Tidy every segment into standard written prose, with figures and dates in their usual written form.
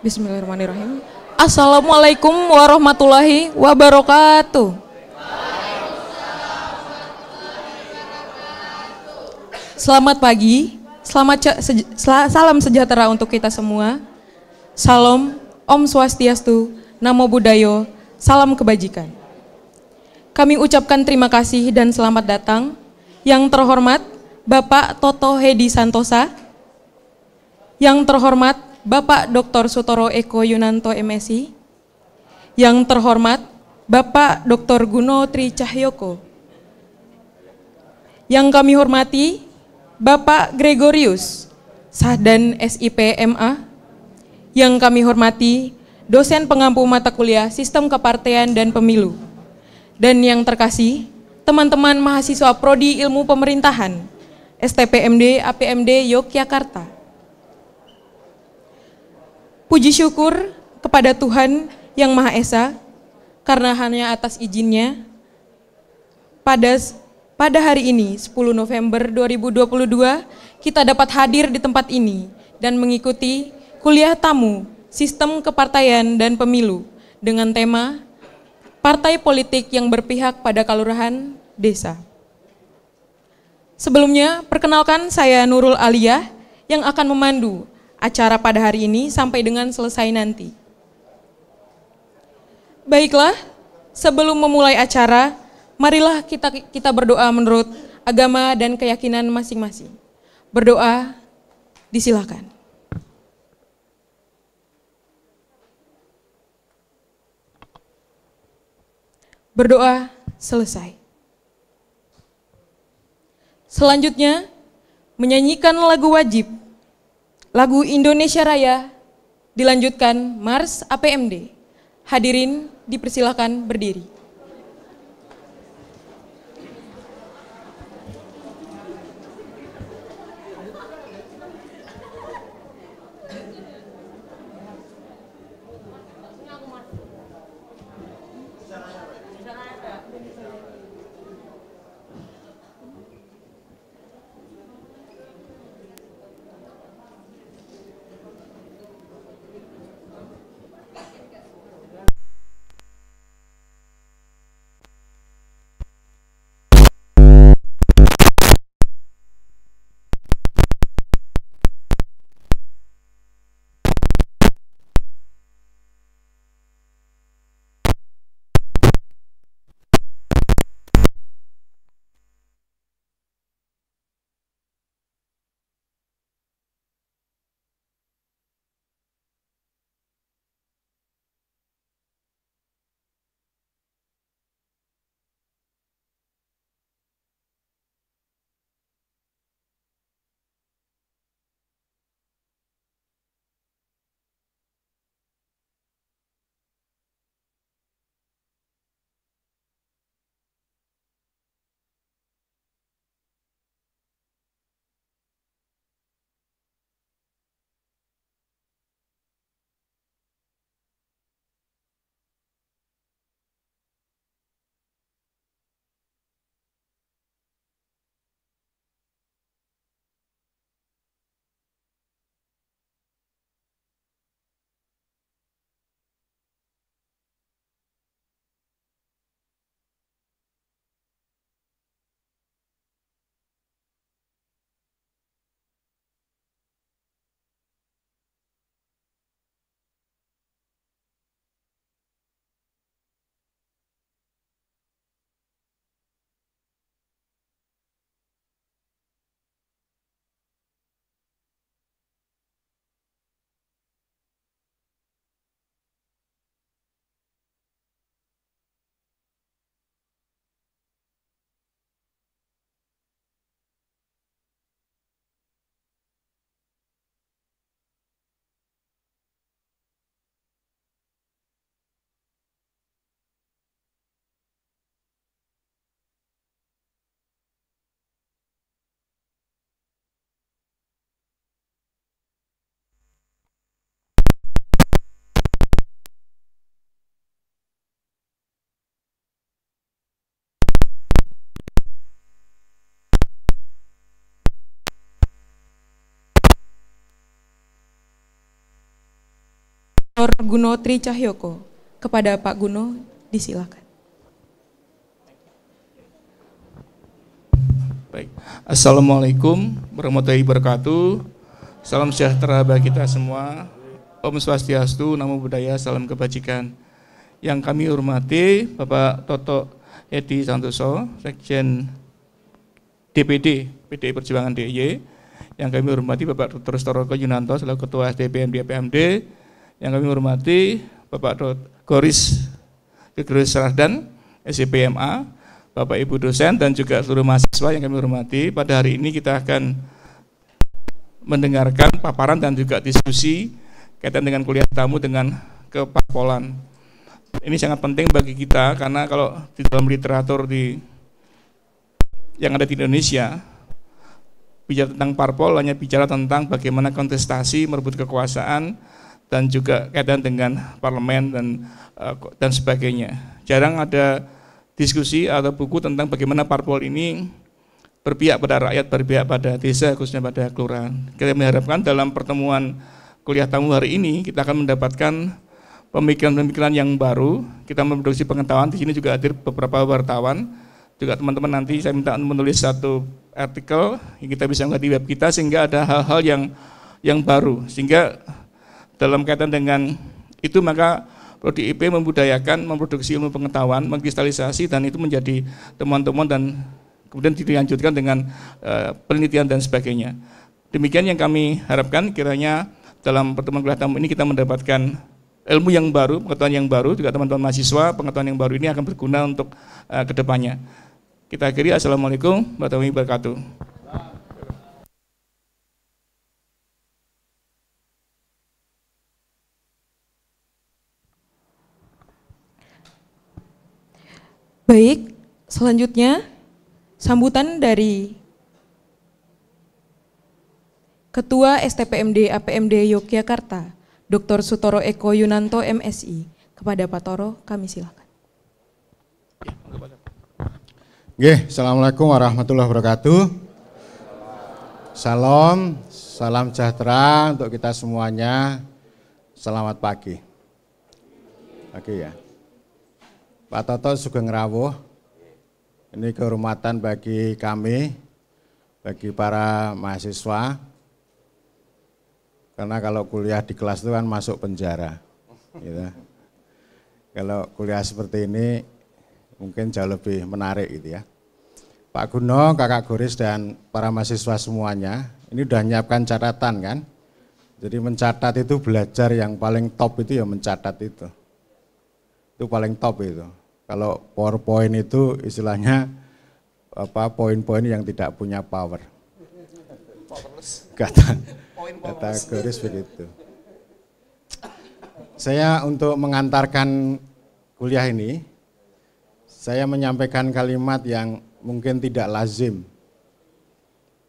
Bismillahirrahmanirrahim. Assalamualaikum warahmatullahi wabarakatuh. Selamat pagi, salam sejahtera untuk kita semua. Salam, Om Swastiastu, Namo Buddhaya, salam kebajikan. Kami ucapkan terima kasih dan selamat datang yang terhormat Bapak Toto Hedi Santosa, yang terhormat Bapak Dr. Sutoro Eko Yunanto MSI, yang terhormat Bapak Dr. Guno Tri Cahyoko, yang kami hormati Bapak Gregorius, Sahdan SIP MA, yang kami hormati dosen pengampu mata kuliah Sistem Kepartean dan Pemilu, dan yang terkasih teman-teman mahasiswa Prodi Ilmu Pemerintahan, STPMD APMD Yogyakarta. Puji syukur kepada Tuhan Yang Maha Esa, karena hanya atas izinnya, pada hari ini, 10 November 2022, kita dapat hadir di tempat ini dan mengikuti kuliah tamu Sistem Kepartaian dan Pemilu dengan tema Partai Politik yang Berpihak pada Kelurahan Desa. Sebelumnya, perkenalkan saya Nurul Aliyah yang akan memandu acara pada hari ini sampai dengan selesai nanti. Baiklah, sebelum memulai acara, marilah kita berdoa menurut agama dan keyakinan masing-masing. Berdoa, disilakan. Berdoa selesai. Selanjutnya, menyanyikan lagu wajib, lagu Indonesia Raya, dilanjutkan Mars APMD. Hadirin dipersilakan berdiri. Guno Tri Cahyoko. Kepada Pak Guno, disilakan. Baik. Assalamualaikum warahmatullahi wabarakatuh. Salam sejahtera bagi kita semua. Om Swastiastu, Namo Buddhaya, salam kebajikan. Yang kami hormati Bapak Toto Edi Santoso, Sekjen DPD PDI Perjuangan DIY. Yang kami hormati Bapak Dr. Storoko Yunanto selaku Ketua SDPM PMD. Yang kami hormati Bapak Goris Rahdan, SCPMA, Bapak Ibu dosen dan juga seluruh mahasiswa yang kami hormati. Pada hari ini kita akan mendengarkan paparan dan juga diskusi kaitan dengan kuliah tamu dengan keparpolan. Ini sangat penting bagi kita karena kalau di dalam literatur yang ada di Indonesia, bicara tentang parpol hanya bicara tentang bagaimana kontestasi merebut kekuasaan dan juga kaitan dengan parlemen dan sebagainya. Jarang ada diskusi atau buku tentang bagaimana parpol ini berpihak pada rakyat, berpihak pada desa, khususnya pada kelurahan. Kita mengharapkan dalam pertemuan kuliah tamu hari ini kita akan mendapatkan pemikiran-pemikiran yang baru. Kita memproduksi pengetahuan. Di sini juga hadir beberapa wartawan, juga teman-teman nanti saya minta menulis satu artikel yang kita bisa melihat di web kita sehingga ada hal-hal yang baru, sehingga dalam kaitan dengan itu maka Prodi IP membudayakan memproduksi ilmu pengetahuan, mengkristalisasi dan itu menjadi temuan-temuan dan kemudian dilanjutkan dengan penelitian dan sebagainya. Demikian yang kami harapkan kiranya dalam pertemuan kuliah tamu ini kita mendapatkan ilmu yang baru, pengetahuan yang baru, juga teman-teman mahasiswa, pengetahuan yang baru ini akan berguna untuk kedepannya. Kita akhiri, Assalamualaikum warahmatullahi wabarakatuh. Baik, selanjutnya sambutan dari Ketua STPMD APMD Yogyakarta, Dr. Sutoro Eko Yunanto MSI. Kepada Pak Toro, kami silakan. Assalamualaikum warahmatullahi wabarakatuh. Salam sejahtera untuk kita semuanya. Selamat pagi. Pagi ya. Pak Toto Sugeng Rawuh, ini kehormatan bagi kami, bagi para mahasiswa, karena kalau kuliah di kelas itu kan masuk penjara. Gitu. Kalau kuliah seperti ini mungkin jauh lebih menarik gitu ya. Pak Guno, Kakak Goris dan para mahasiswa semuanya, ini udah nyiapkan catatan kan? Jadi mencatat itu belajar yang paling top itu ya mencatat itu. Itu paling top itu. Kalau PowerPoint itu istilahnya poin-poin yang tidak punya power. Kata Goris begitu. Saya untuk mengantarkan kuliah ini, saya menyampaikan kalimat yang mungkin tidak lazim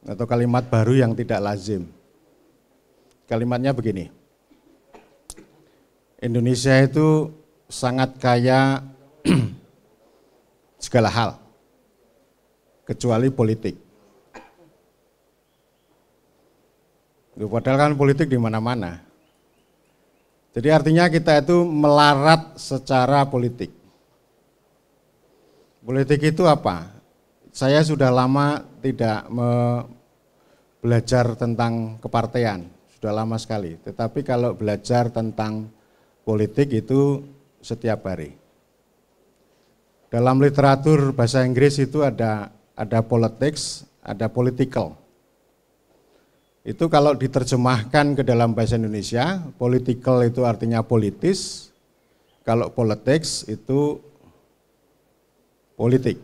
atau kalimat baru yang tidak lazim. Kalimatnya begini. Indonesia itu sangat kaya segala hal kecuali politik. Padahal kan politik di mana-mana. Jadi artinya kita itu melarat secara politik. Politik itu apa? Saya sudah lama tidak belajar tentang kepartean, sudah lama sekali. Tetapi kalau belajar tentang politik itu setiap hari. Dalam literatur bahasa Inggris itu ada politics, ada political. Itu kalau diterjemahkan ke dalam bahasa Indonesia, political itu artinya politis, kalau politics itu politik.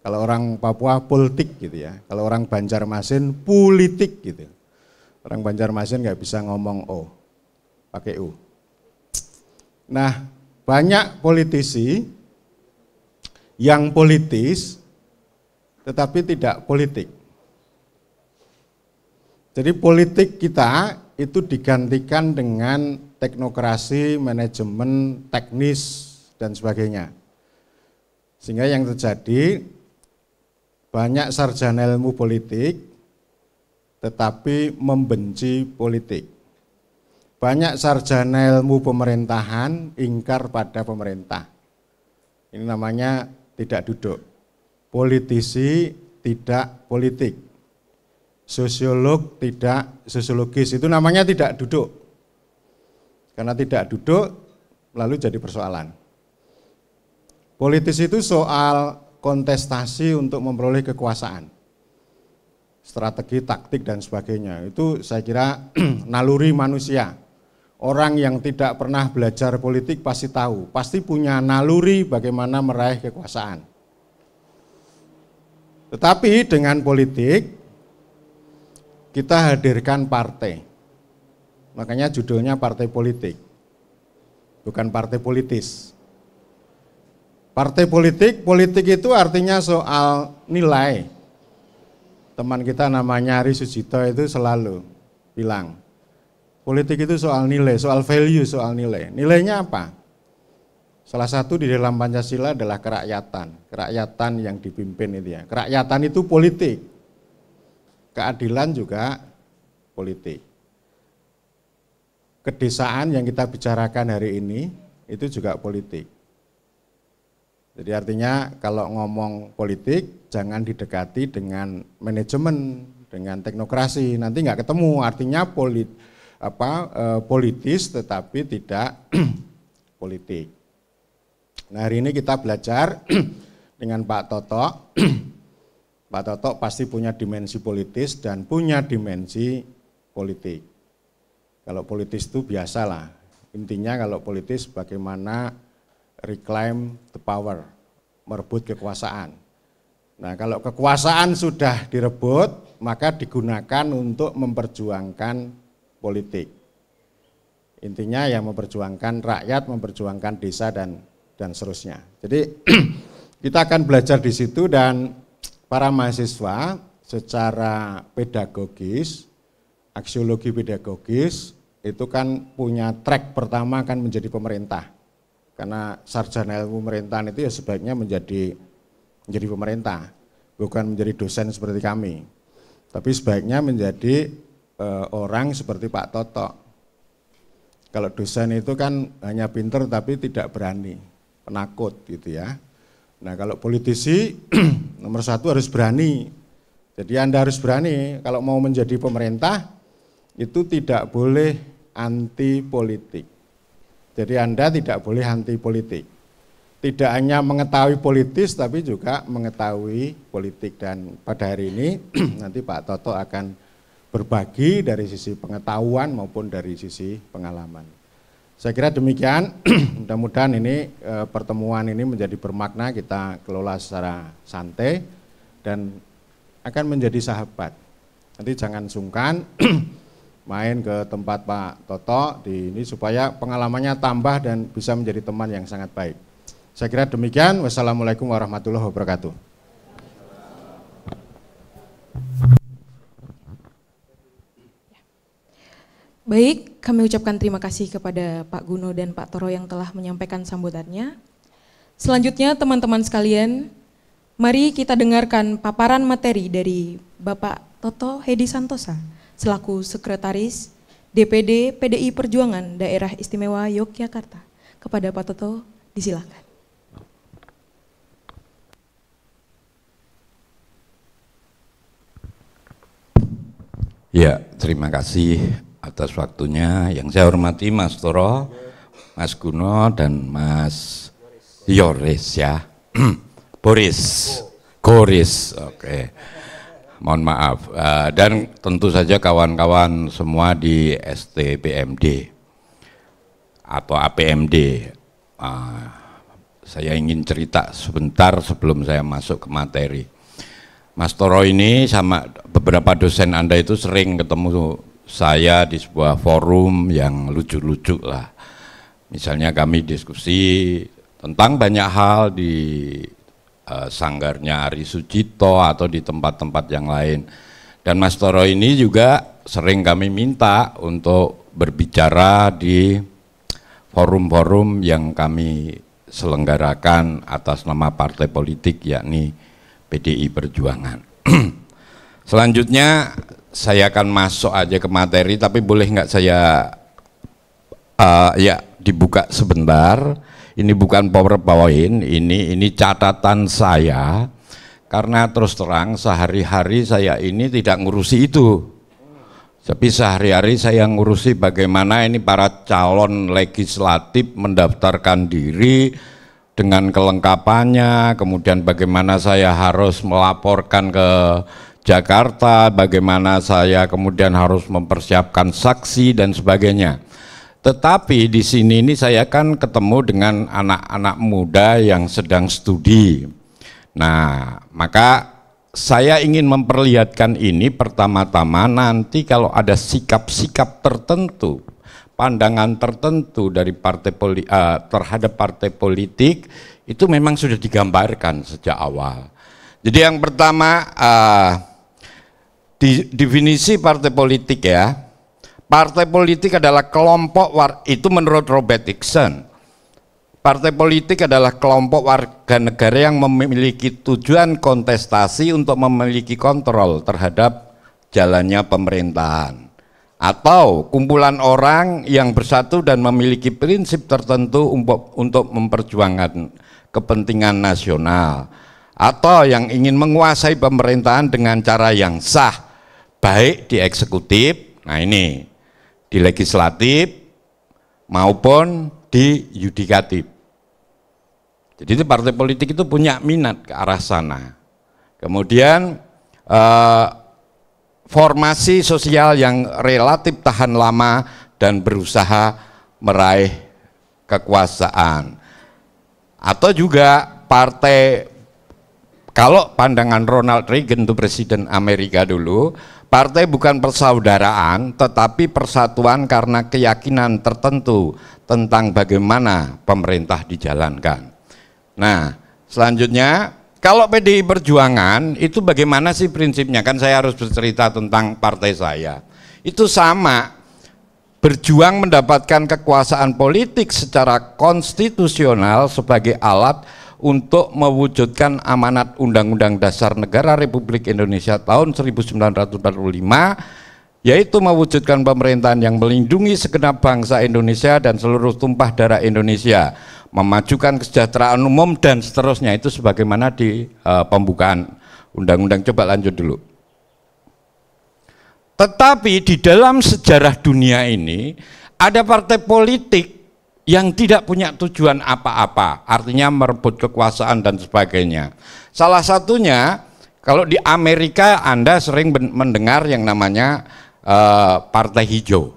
Kalau orang Papua politik gitu ya, kalau orang Banjarmasin politik gitu. Orang Banjarmasin nggak bisa ngomong O, pakai U. Nah, banyak politisi yang politis tetapi tidak politik. Jadi politik kita itu digantikan dengan teknokrasi, manajemen, teknis, dan sebagainya. Sehingga yang terjadi banyak sarjana ilmu politik tetapi membenci politik. banyak sarjana ilmu pemerintahan ingkar pada pemerintah. Ini namanya tidak duduk. Politisi tidak politik. Sosiolog tidak sosiologis, itu namanya tidak duduk. Karena tidak duduk lalu jadi persoalan. Politis itu soal kontestasi untuk memperoleh kekuasaan, strategi, taktik dan sebagainya. Itu saya kira naluri manusia. Orang yang tidak pernah belajar politik pasti tahu, pasti punya naluri bagaimana meraih kekuasaan. Tetapi dengan politik kita hadirkan partai. Makanya judulnya partai politik, bukan partai politis. Partai politik, politik itu artinya soal nilai. Teman kita namanya Ari Sujito itu selalu bilang, politik itu soal nilai, soal value, soal nilai. Nilainya apa? Salah satu di dalam Pancasila adalah kerakyatan. Kerakyatan yang dipimpin itu ya. Kerakyatan itu politik. Keadilan juga politik. Kedesaan yang kita bicarakan hari ini itu juga politik. Jadi artinya kalau ngomong politik jangan didekati dengan manajemen, dengan teknokrasi, nanti nggak ketemu. Artinya politis tetapi tidak politik. Nah hari ini kita belajar dengan Pak Toto. Pak Toto pasti punya dimensi politis dan punya dimensi politik. Kalau politis itu biasalah. Intinya kalau politis bagaimana reclaim the power, merebut kekuasaan. Nah kalau kekuasaan sudah direbut, maka digunakan untuk memperjuangkan politik. Intinya ya memperjuangkan rakyat, memperjuangkan desa dan seterusnya. Jadi kita akan belajar di situ dan para mahasiswa secara pedagogis, aksiologi pedagogis itu kan punya track pertama kan menjadi pemerintah. Karena sarjana ilmu pemerintahan itu ya sebaiknya menjadi pemerintah, bukan menjadi dosen seperti kami. Tapi sebaiknya menjadi orang seperti Pak Toto. Kalau dosen itu kan hanya pinter tapi tidak berani, penakut gitu ya. Nah kalau politisi nomor satu harus berani. Jadi Anda harus berani kalau mau menjadi pemerintah itu tidak boleh anti politik. Jadi Anda tidak boleh anti politik. Tidak hanya mengetahui politis tapi juga mengetahui politik. Dan pada hari ini nanti Pak Toto akan berbagi dari sisi pengetahuan maupun dari sisi pengalaman. Saya kira demikian, mudah-mudahan ini pertemuan ini menjadi bermakna, kita kelola secara santai dan akan menjadi sahabat. Nanti jangan sungkan main ke tempat Pak Toto di ini supaya pengalamannya tambah dan bisa menjadi teman yang sangat baik. Saya kira demikian. Wassalamualaikum warahmatullahi wabarakatuh. Baik, kami ucapkan terima kasih kepada Pak Guno dan Pak Toro yang telah menyampaikan sambutannya. Selanjutnya teman-teman sekalian, mari kita dengarkan paparan materi dari Bapak Toto Hedi Santosa selaku Sekretaris DPD PDI Perjuangan Daerah Istimewa Yogyakarta. Kepada Pak Toto, disilakan. Ya, terima kasih atas waktunya. Yang saya hormati Mas Toro, Mas Guno, dan Mas Yoris ya. Goris, oke. Mohon maaf. Dan tentu saja kawan-kawan semua di STPMD atau APMD. Saya ingin cerita sebentar sebelum saya masuk ke materi. Mas Toro ini sama beberapa dosen Anda itu sering ketemu saya di sebuah forum yang lucu-lucu lah. Misalnya kami diskusi tentang banyak hal di sanggarnya Ari Sujito atau di tempat-tempat yang lain. Dan Mas Toro ini juga sering kami minta untuk berbicara di forum-forum yang kami selenggarakan atas nama partai politik yakni PDI Perjuangan. Selanjutnya saya akan masuk aja ke materi, tapi boleh nggak saya Ya, dibuka sebentar. Ini bukan PowerPoint, ini catatan saya. Karena terus terang sehari-hari saya ini tidak ngurusi itu. Tapi sehari-hari saya ngurusi bagaimana ini para calon legislatif mendaftarkan diri dengan kelengkapannya, kemudian bagaimana saya harus melaporkan ke Jakarta, bagaimana saya kemudian harus mempersiapkan saksi dan sebagainya. Tetapi di sini ini saya kan ketemu dengan anak-anak muda yang sedang studi. Nah, maka saya ingin memperlihatkan ini pertama-tama nanti kalau ada sikap-sikap tertentu, pandangan tertentu dari terhadap partai politik itu memang sudah digambarkan sejak awal. Jadi yang pertama definisi partai politik ya. Partai politik adalah kelompok itu menurut Robert Dixon. Partai politik adalah kelompok warga negara yang memiliki tujuan kontestasi untuk memiliki kontrol terhadap jalannya pemerintahan, atau kumpulan orang yang bersatu dan memiliki prinsip tertentu untuk memperjuangkan kepentingan nasional, atau yang ingin menguasai pemerintahan dengan cara yang sah, baik di eksekutif, nah ini, di legislatif maupun di yudikatif. Jadi itu partai politik itu punya minat ke arah sana. Kemudian formasi sosial yang relatif tahan lama dan berusaha meraih kekuasaan. Atau juga partai, kalau pandangan Ronald Reagan itu presiden Amerika dulu, partai bukan persaudaraan tetapi persatuan karena keyakinan tertentu tentang bagaimana pemerintah dijalankan. Nah, selanjutnya kalau PDI Perjuangan itu bagaimana sih prinsipnya? Kan saya harus bercerita tentang partai saya. Itu sama, berjuang mendapatkan kekuasaan politik secara konstitusional sebagai alat untuk mewujudkan amanat Undang-Undang Dasar Negara Republik Indonesia tahun 1945, yaitu mewujudkan pemerintahan yang melindungi segenap bangsa Indonesia dan seluruh tumpah darah Indonesia, memajukan kesejahteraan umum dan seterusnya. Itu sebagaimana di pembukaan undang-undang. Coba lanjut dulu. Tetapi di dalam sejarah dunia ini ada partai politik yang tidak punya tujuan apa-apa, artinya merebut kekuasaan dan sebagainya. Salah satunya, kalau di Amerika Anda sering mendengar yang namanya Partai Hijau.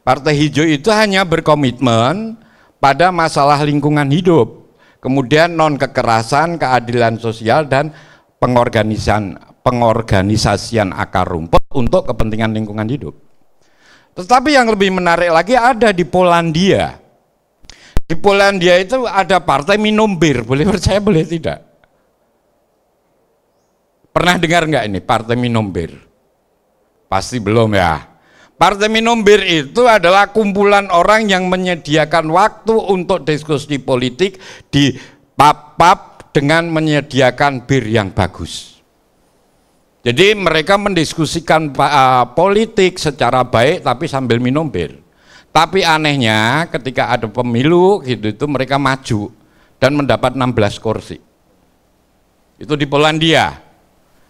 Partai Hijau itu hanya berkomitmen pada masalah lingkungan hidup, kemudian non kekerasan, keadilan sosial, dan pengorganisasian akar rumput untuk kepentingan lingkungan hidup. Tetapi yang lebih menarik lagi ada di Polandia. Di Polandia itu ada partai minum bir, boleh percaya boleh tidak? Pernah dengar nggak ini partai minum bir? Pasti belum ya. Partai minum bir itu adalah kumpulan orang yang menyediakan waktu untuk diskusi politik di pub-pub dengan menyediakan bir yang bagus. Jadi mereka mendiskusikan politik secara baik tapi sambil minum bir. Tapi anehnya ketika ada pemilu gitu itu mereka maju dan mendapat 16 kursi. Itu di Polandia.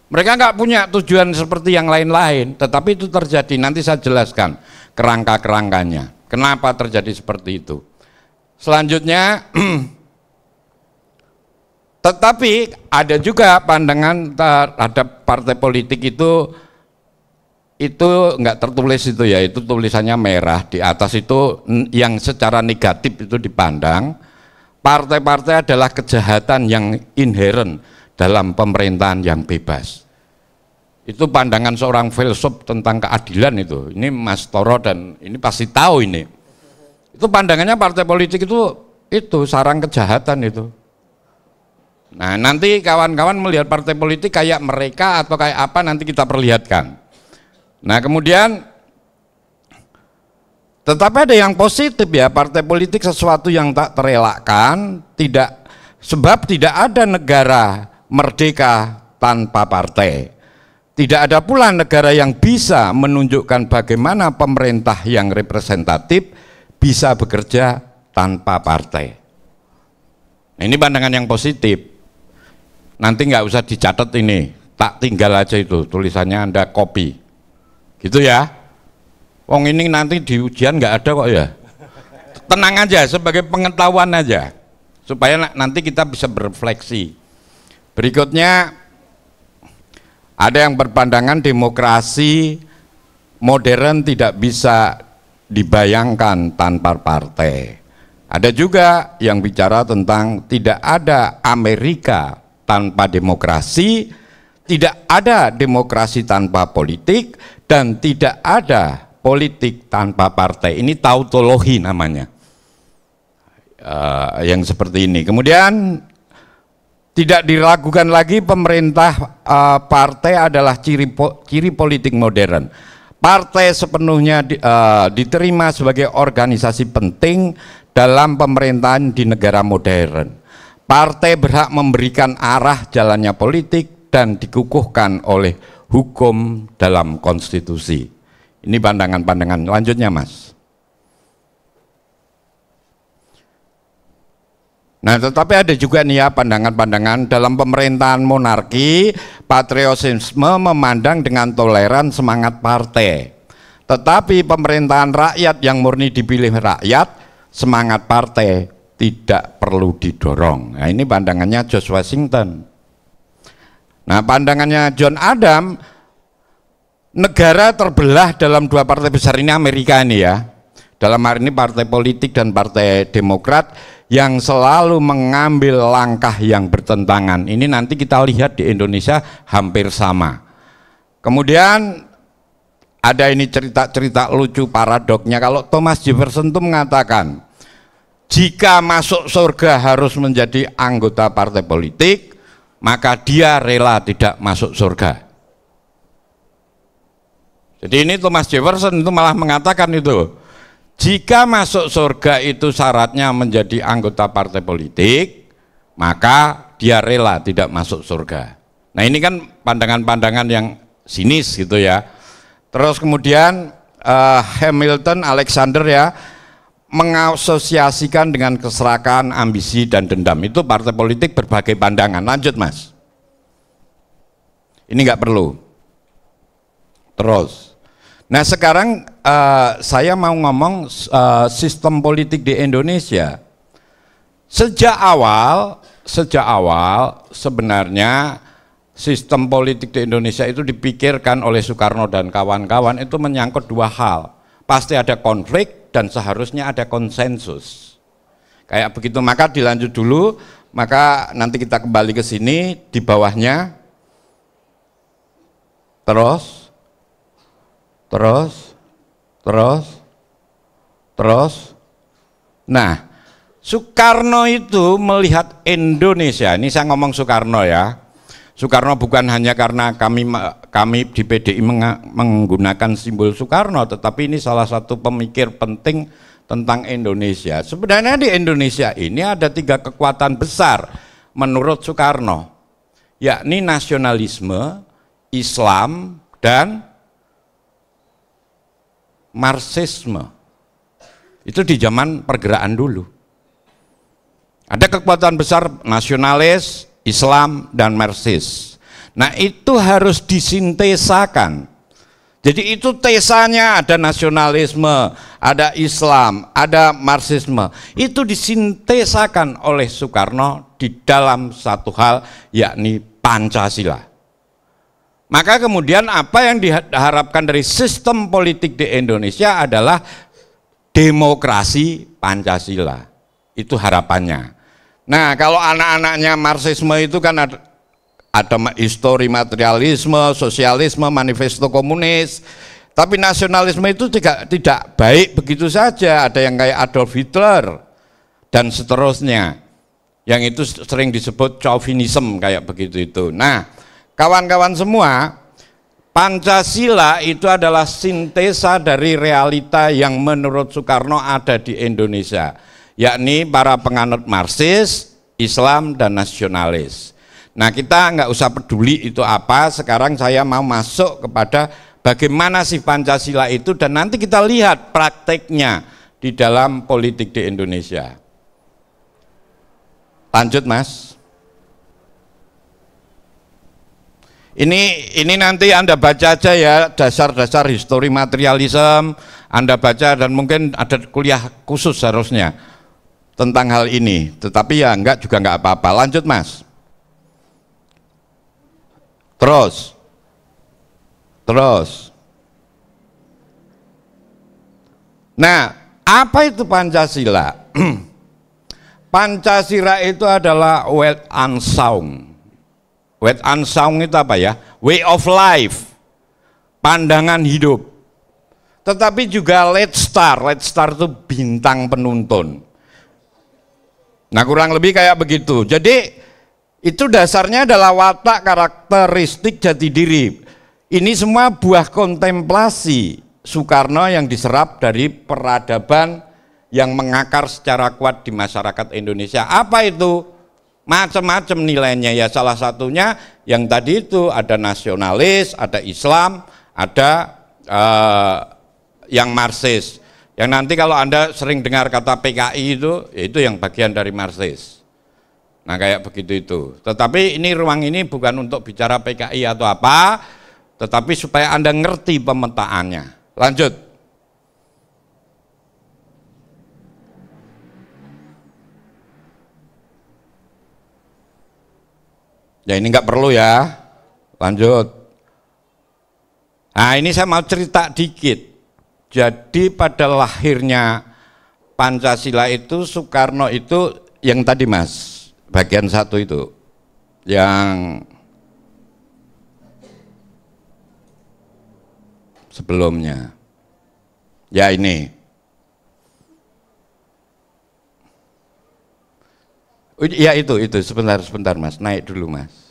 Mereka nggak punya tujuan seperti yang lain-lain, tetapi itu terjadi. Nanti saya jelaskan kerangka-kerangkanya. Kenapa terjadi seperti itu. Selanjutnya, tetapi ada juga pandangan terhadap partai politik itu nggak tertulis itu ya, itu tulisannya merah di atas itu yang secara negatif itu dipandang partai-partai adalah kejahatan yang inheren dalam pemerintahan yang bebas. Itu pandangan seorang filsuf tentang keadilan itu. Ini Mas Toro dan ini pasti tahu ini. Itu pandangannya partai politik itu sarang kejahatan itu. Nah, nanti kawan-kawan melihat partai politik kayak mereka atau kayak apa nanti kita perlihatkan. Nah kemudian, tetapi ada yang positif ya, partai politik sesuatu yang tak terelakkan, sebab tidak ada negara merdeka tanpa partai. Tidak ada pula negara yang bisa menunjukkan bagaimana pemerintah yang representatif bisa bekerja tanpa partai. Nah, ini pandangan yang positif. Nanti nggak usah dicatat ini, tak tinggal aja itu tulisannya Anda copy, gitu ya. Wong ini nanti di ujian nggak ada kok ya. Tenang aja, sebagai pengetahuan aja, supaya nanti kita bisa berefleksi. Berikutnya, ada yang berpandangan demokrasi modern tidak bisa dibayangkan tanpa partai. Ada juga yang bicara tentang tidak ada Amerika tanpa demokrasi, tidak ada demokrasi tanpa politik, dan tidak ada politik tanpa partai. Ini tautologi namanya. Yang seperti ini. Kemudian tidak diragukan lagi pemerintah partai adalah ciri politik modern. Partai sepenuhnya diterima sebagai organisasi penting dalam pemerintahan di negara modern. Partai berhak memberikan arah jalannya politik dan dikukuhkan oleh hukum dalam konstitusi. Ini pandangan-pandangan. Lanjutnya, Mas. Nah, tetapi ada juga nih ya pandangan-pandangan dalam pemerintahan monarki, patriotisme memandang dengan toleran semangat partai. Tetapi pemerintahan rakyat yang murni dipilih rakyat, semangat partai tidak perlu didorong. Nah, ini pandangannya George Washington. Nah, pandangannya John Adams, negara terbelah dalam dua partai besar ini Amerika ini ya. Dalam hari ini partai politik dan partai Demokrat yang selalu mengambil langkah yang bertentangan. Ini nanti kita lihat di Indonesia hampir sama. Kemudian ada ini cerita-cerita lucu paradoknya. Kalau Thomas Jefferson itu mengatakan, jika masuk surga harus menjadi anggota partai politik, maka dia rela tidak masuk surga. Jadi ini Thomas Jefferson itu malah mengatakan itu, jika masuk surga itu syaratnya menjadi anggota partai politik, maka dia rela tidak masuk surga. Nah, ini kan pandangan-pandangan yang sinis gitu ya. Terus kemudian Hamilton Alexander ya mengasosiasikan dengan keserakahan, ambisi dan dendam. Itu partai politik berbagai pandangan. Lanjut, Mas. Ini nggak perlu. Terus. Nah, sekarang saya mau ngomong sistem politik di Indonesia. Sejak awal sebenarnya sistem politik di Indonesia itu dipikirkan oleh Soekarno dan kawan-kawan itu menyangkut dua hal. Pasti ada konflik dan seharusnya ada konsensus. Kayak begitu, maka dilanjut dulu, maka nanti kita kembali ke sini di bawahnya. Terus. Nah, Soekarno itu melihat Indonesia, ini saya ngomong Soekarno ya. Soekarno bukan hanya karena kami di PDI menggunakan simbol Soekarno, tetapi ini salah satu pemikir penting tentang Indonesia. Sebenarnya di Indonesia ini ada tiga kekuatan besar menurut Soekarno, yakni nasionalisme, Islam, dan Marxisme. Itu di zaman pergerakan dulu. Ada kekuatan besar nasionalis, Islam, dan Marxis. Nah, itu harus disintesakan. Jadi itu tesanya ada nasionalisme, ada Islam, ada Marxisme. Itu disintesakan oleh Soekarno di dalam satu hal, yakni Pancasila. Maka kemudian apa yang diharapkan dari sistem politik di Indonesia adalah demokrasi Pancasila. Itu harapannya. Nah, kalau anak-anaknya Marxisme itu kan ada histori materialisme, sosialisme, manifesto komunis. Tapi nasionalisme itu tidak baik begitu saja. Ada yang kayak Adolf Hitler dan seterusnya. Yang itu sering disebut chauvinism kayak begitu itu. Nah, kawan-kawan semua, Pancasila itu adalah sintesa dari realita yang menurut Soekarno ada di Indonesia, yakni para penganut Marxis, Islam, dan nasionalis. Nah, kita nggak usah peduli itu apa, sekarang saya mau masuk kepada bagaimana sih Pancasila itu, dan nanti kita lihat prakteknya di dalam politik di Indonesia. Lanjut Mas. Ini nanti Anda baca aja ya, dasar-dasar histori materialisme, Anda baca, dan mungkin ada kuliah khusus harusnya tentang hal ini. Tetapi ya enggak juga enggak apa-apa. Lanjut Mas. Terus. Nah, apa itu Pancasila? Pancasila itu adalah Weltanschauung. Weltanschauung itu apa ya? Way of life, pandangan hidup. Tetapi juga Leitstar itu bintang penuntun. Nah, kurang lebih kayak begitu. Jadi itu dasarnya adalah watak, karakteristik, jati diri. Ini semua buah kontemplasi Soekarno yang diserap dari peradaban yang mengakar secara kuat di masyarakat Indonesia. Apa itu? Macam-macam nilainya ya, salah satunya yang tadi itu ada nasionalis, ada Islam, ada yang Marxis. Yang nanti kalau Anda sering dengar kata PKI itu yang bagian dari Marxis. Nah kayak begitu itu. Tetapi ini ruang ini bukan untuk bicara PKI atau apa, tetapi supaya Anda ngerti pemetaannya. Lanjut. Ya ini nggak perlu ya. Lanjut. Nah ini saya mau cerita dikit. Jadi pada lahirnya Pancasila itu Soekarno itu yang tadi Mas, bagian satu itu, yang sebelumnya. Ya ini. Ya itu sebentar Mas, naik dulu Mas.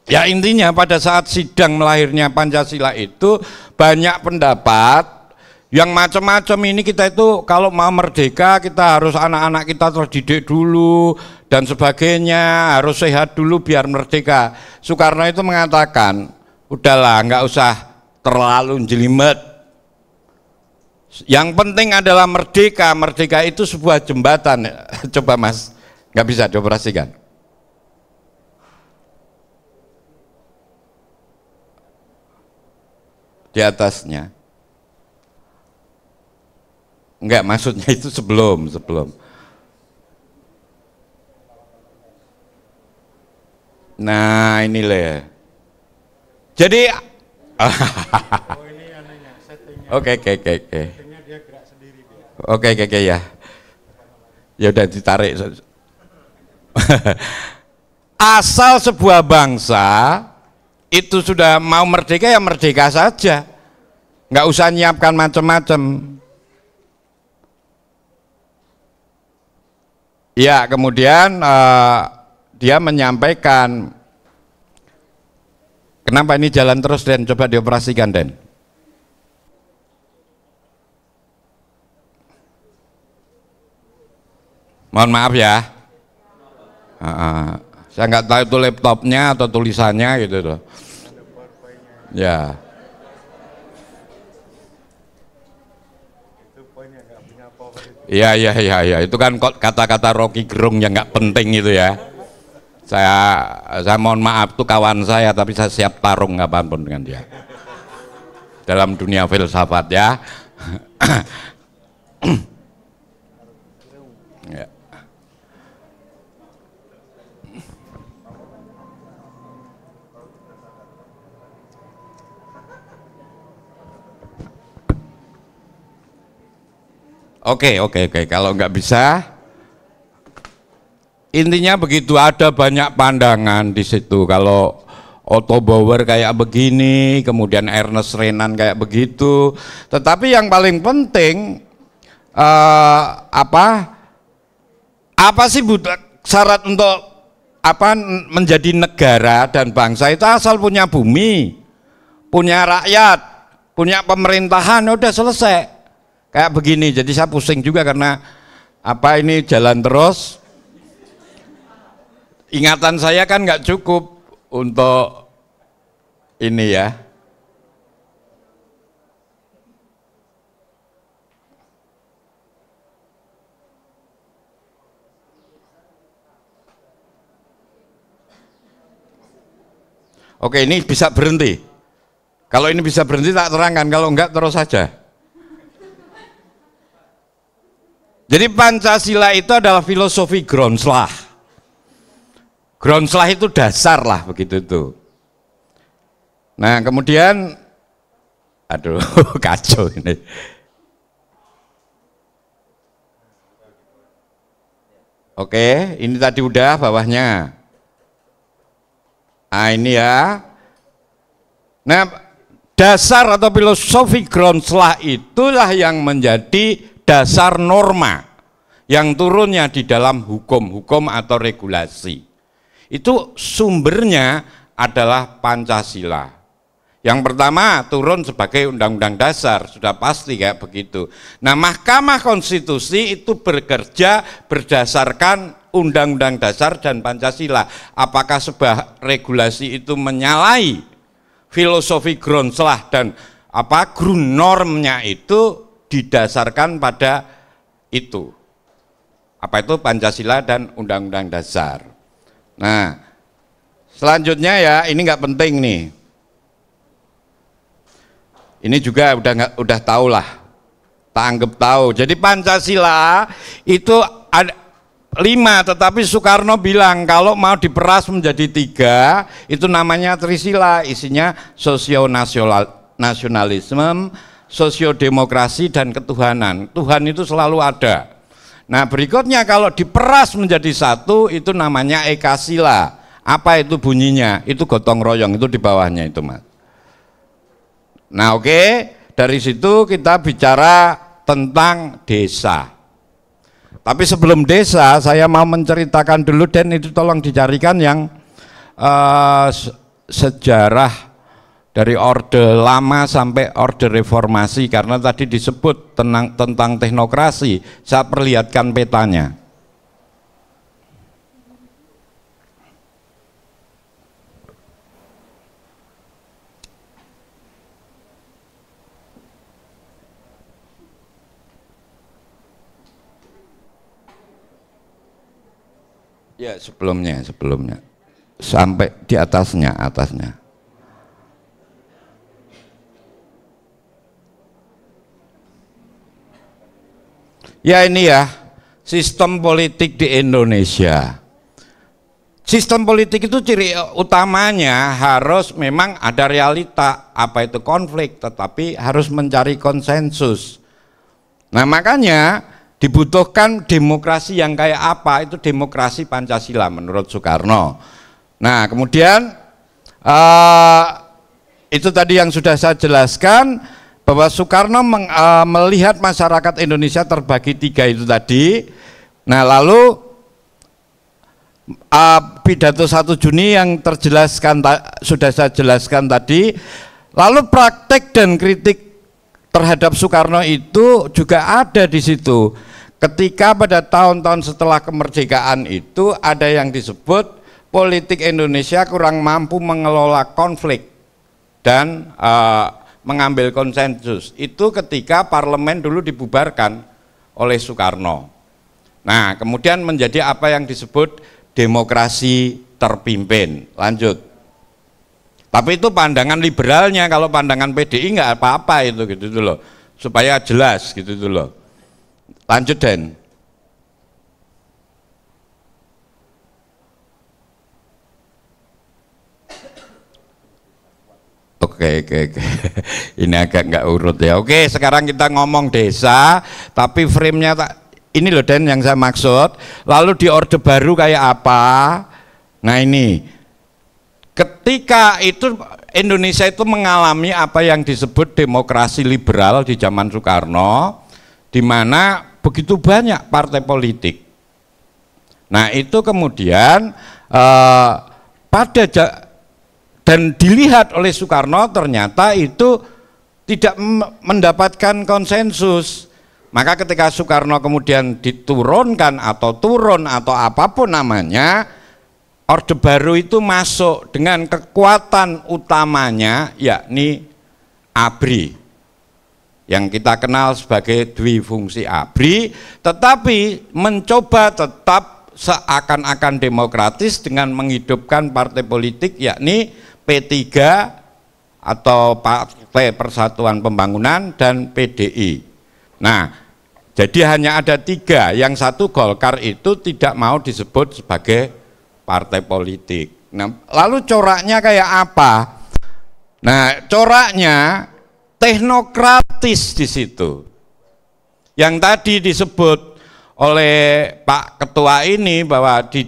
Ya intinya pada saat sidang melahirnya Pancasila itu banyak pendapat yang macam-macam. Ini kita itu kalau mau merdeka kita harus anak-anak kita terdidik dulu dan sebagainya, harus sehat dulu biar merdeka. Soekarno itu mengatakan, udahlah nggak usah terlalu jelimet. Yang penting adalah merdeka. Merdeka itu sebuah jembatan. Coba Mas, nggak bisa dioperasikan. Di atasnya. Enggak, maksudnya itu sebelum. Nah, ini lah. Jadi Oke. Oke ya. Ya udah ditarik. Asal sebuah bangsa itu sudah mau merdeka ya merdeka saja, nggak usah nyiapkan macam-macam. Ya kemudian dia menyampaikan, kenapa ini jalan terus Den, coba dioperasikan Den. Mohon maaf ya, saya nggak tahu itu laptopnya atau tulisannya gitu loh. Ya. Iya, itu kan kata-kata Rocky Gerung yang nggak penting itu ya. Saya mohon maaf tuh kawan saya, tapi saya siap tarung apapun dengan dia. Dalam dunia filsafat ya. Ya. Oke, kalau nggak bisa, intinya begitu, ada banyak pandangan di situ. Kalau Otto Bauer kayak begini, kemudian Ernest Renan kayak begitu. Tetapi yang paling penting apa sih syarat untuk menjadi negara dan bangsa itu? Asal punya bumi, punya rakyat, punya pemerintahan, udah selesai. Kayak begini, jadi saya pusing juga karena ini jalan terus. ingatan saya kan nggak cukup untuk ini ya. Oke, ini bisa berhenti. Kalau ini bisa berhenti tak terangkan, kalau enggak terus saja. Jadi Pancasila itu adalah filosofi Groundslah. Groundslah itu dasar lah begitu itu. Nah kemudian, aduh kacau ini. Oke, ini tadi udah bawahnya. Nah ini ya. Nah dasar atau filosofi Groundslah itulah yang menjadi dasar norma yang turunnya di dalam hukum atau regulasi. Itu sumbernya adalah Pancasila. Yang pertama turun sebagai undang-undang dasar, sudah pasti kayak begitu. Nah Mahkamah Konstitusi itu bekerja berdasarkan Undang-Undang Dasar dan Pancasila. Apakah sebuah regulasi itu menyalahi filosofi Groundslah dan ground normnya itu didasarkan pada itu. Apa itu Pancasila dan Undang-Undang Dasar. Nah, selanjutnya ya ini nggak penting nih. Ini juga udah tahu lah, tak anggap tahu. Jadi Pancasila itu ada 5, tetapi Soekarno bilang kalau mau diperas menjadi 3, itu namanya Trisila, isinya sosio-nasionalisme, sosiodemokrasi dan ketuhanan. Tuhan itu selalu ada. Nah berikutnya kalau diperas menjadi 1 itu namanya Ekasila. Apa itu bunyinya? Itu gotong royong, itu di bawahnya itu Mas. Nah oke, dari situ kita bicara tentang desa. Tapi sebelum desa saya mau menceritakan dulu, dan itu tolong dicarikan yang sejarah dari Orde Lama sampai Orde Reformasi, karena tadi disebut tentang teknokrasi. Saya perlihatkan petanya. Ya sebelumnya sampai di atasnya. Ya ini ya sistem politik di Indonesia. Sistem politik itu ciri utamanya harus memang ada realita, apa itu konflik, tetapi harus mencari konsensus. Nah makanya dibutuhkan demokrasi yang kayak apa, itu demokrasi Pancasila menurut Soekarno. Nah kemudian itu tadi yang sudah saya jelaskan, bahwa Soekarno melihat masyarakat Indonesia terbagi 3 itu tadi. Nah lalu pidato 1 Juni yang terjelaskan sudah saya jelaskan tadi. Lalu praktek dan kritik terhadap Soekarno itu juga ada di situ. Ketika pada tahun-tahun setelah kemerdekaan itu ada yang disebut politik Indonesia kurang mampu mengelola konflik dan mengambil konsensus. Itu ketika parlemen dulu dibubarkan oleh Soekarno. Nah kemudian menjadi apa yang disebut demokrasi terpimpin. Lanjut. Tapi itu pandangan liberalnya, kalau pandangan PDI nggak apa-apa itu gitu loh, supaya jelas gitu loh. Lanjut Den. Oke. Ini agak nggak urut ya. Oke, sekarang kita ngomong desa, tapi frame-nya ini loh Den yang saya maksud. Lalu di Orde Baru kayak apa? Nah ini, ketika itu Indonesia itu mengalami apa yang disebut demokrasi liberal di zaman Soekarno, di mana begitu banyak partai politik. Nah itu kemudian dan dilihat oleh Soekarno ternyata itu tidak mendapatkan konsensus. Maka ketika Soekarno kemudian diturunkan atau turun atau apapun namanya, Orde Baru itu masuk dengan kekuatan utamanya yakni ABRI yang kita kenal sebagai dwifungsi ABRI, tetapi mencoba tetap seakan-akan demokratis dengan menghidupkan partai politik yakni P3 atau Partai Persatuan Pembangunan dan PDI. Nah, jadi hanya ada 3, yang satu Golkar itu tidak mau disebut sebagai partai politik. Nah, lalu coraknya kayak apa? Nah, coraknya teknokratis di situ. Yang tadi disebut oleh Pak Ketua ini bahwa di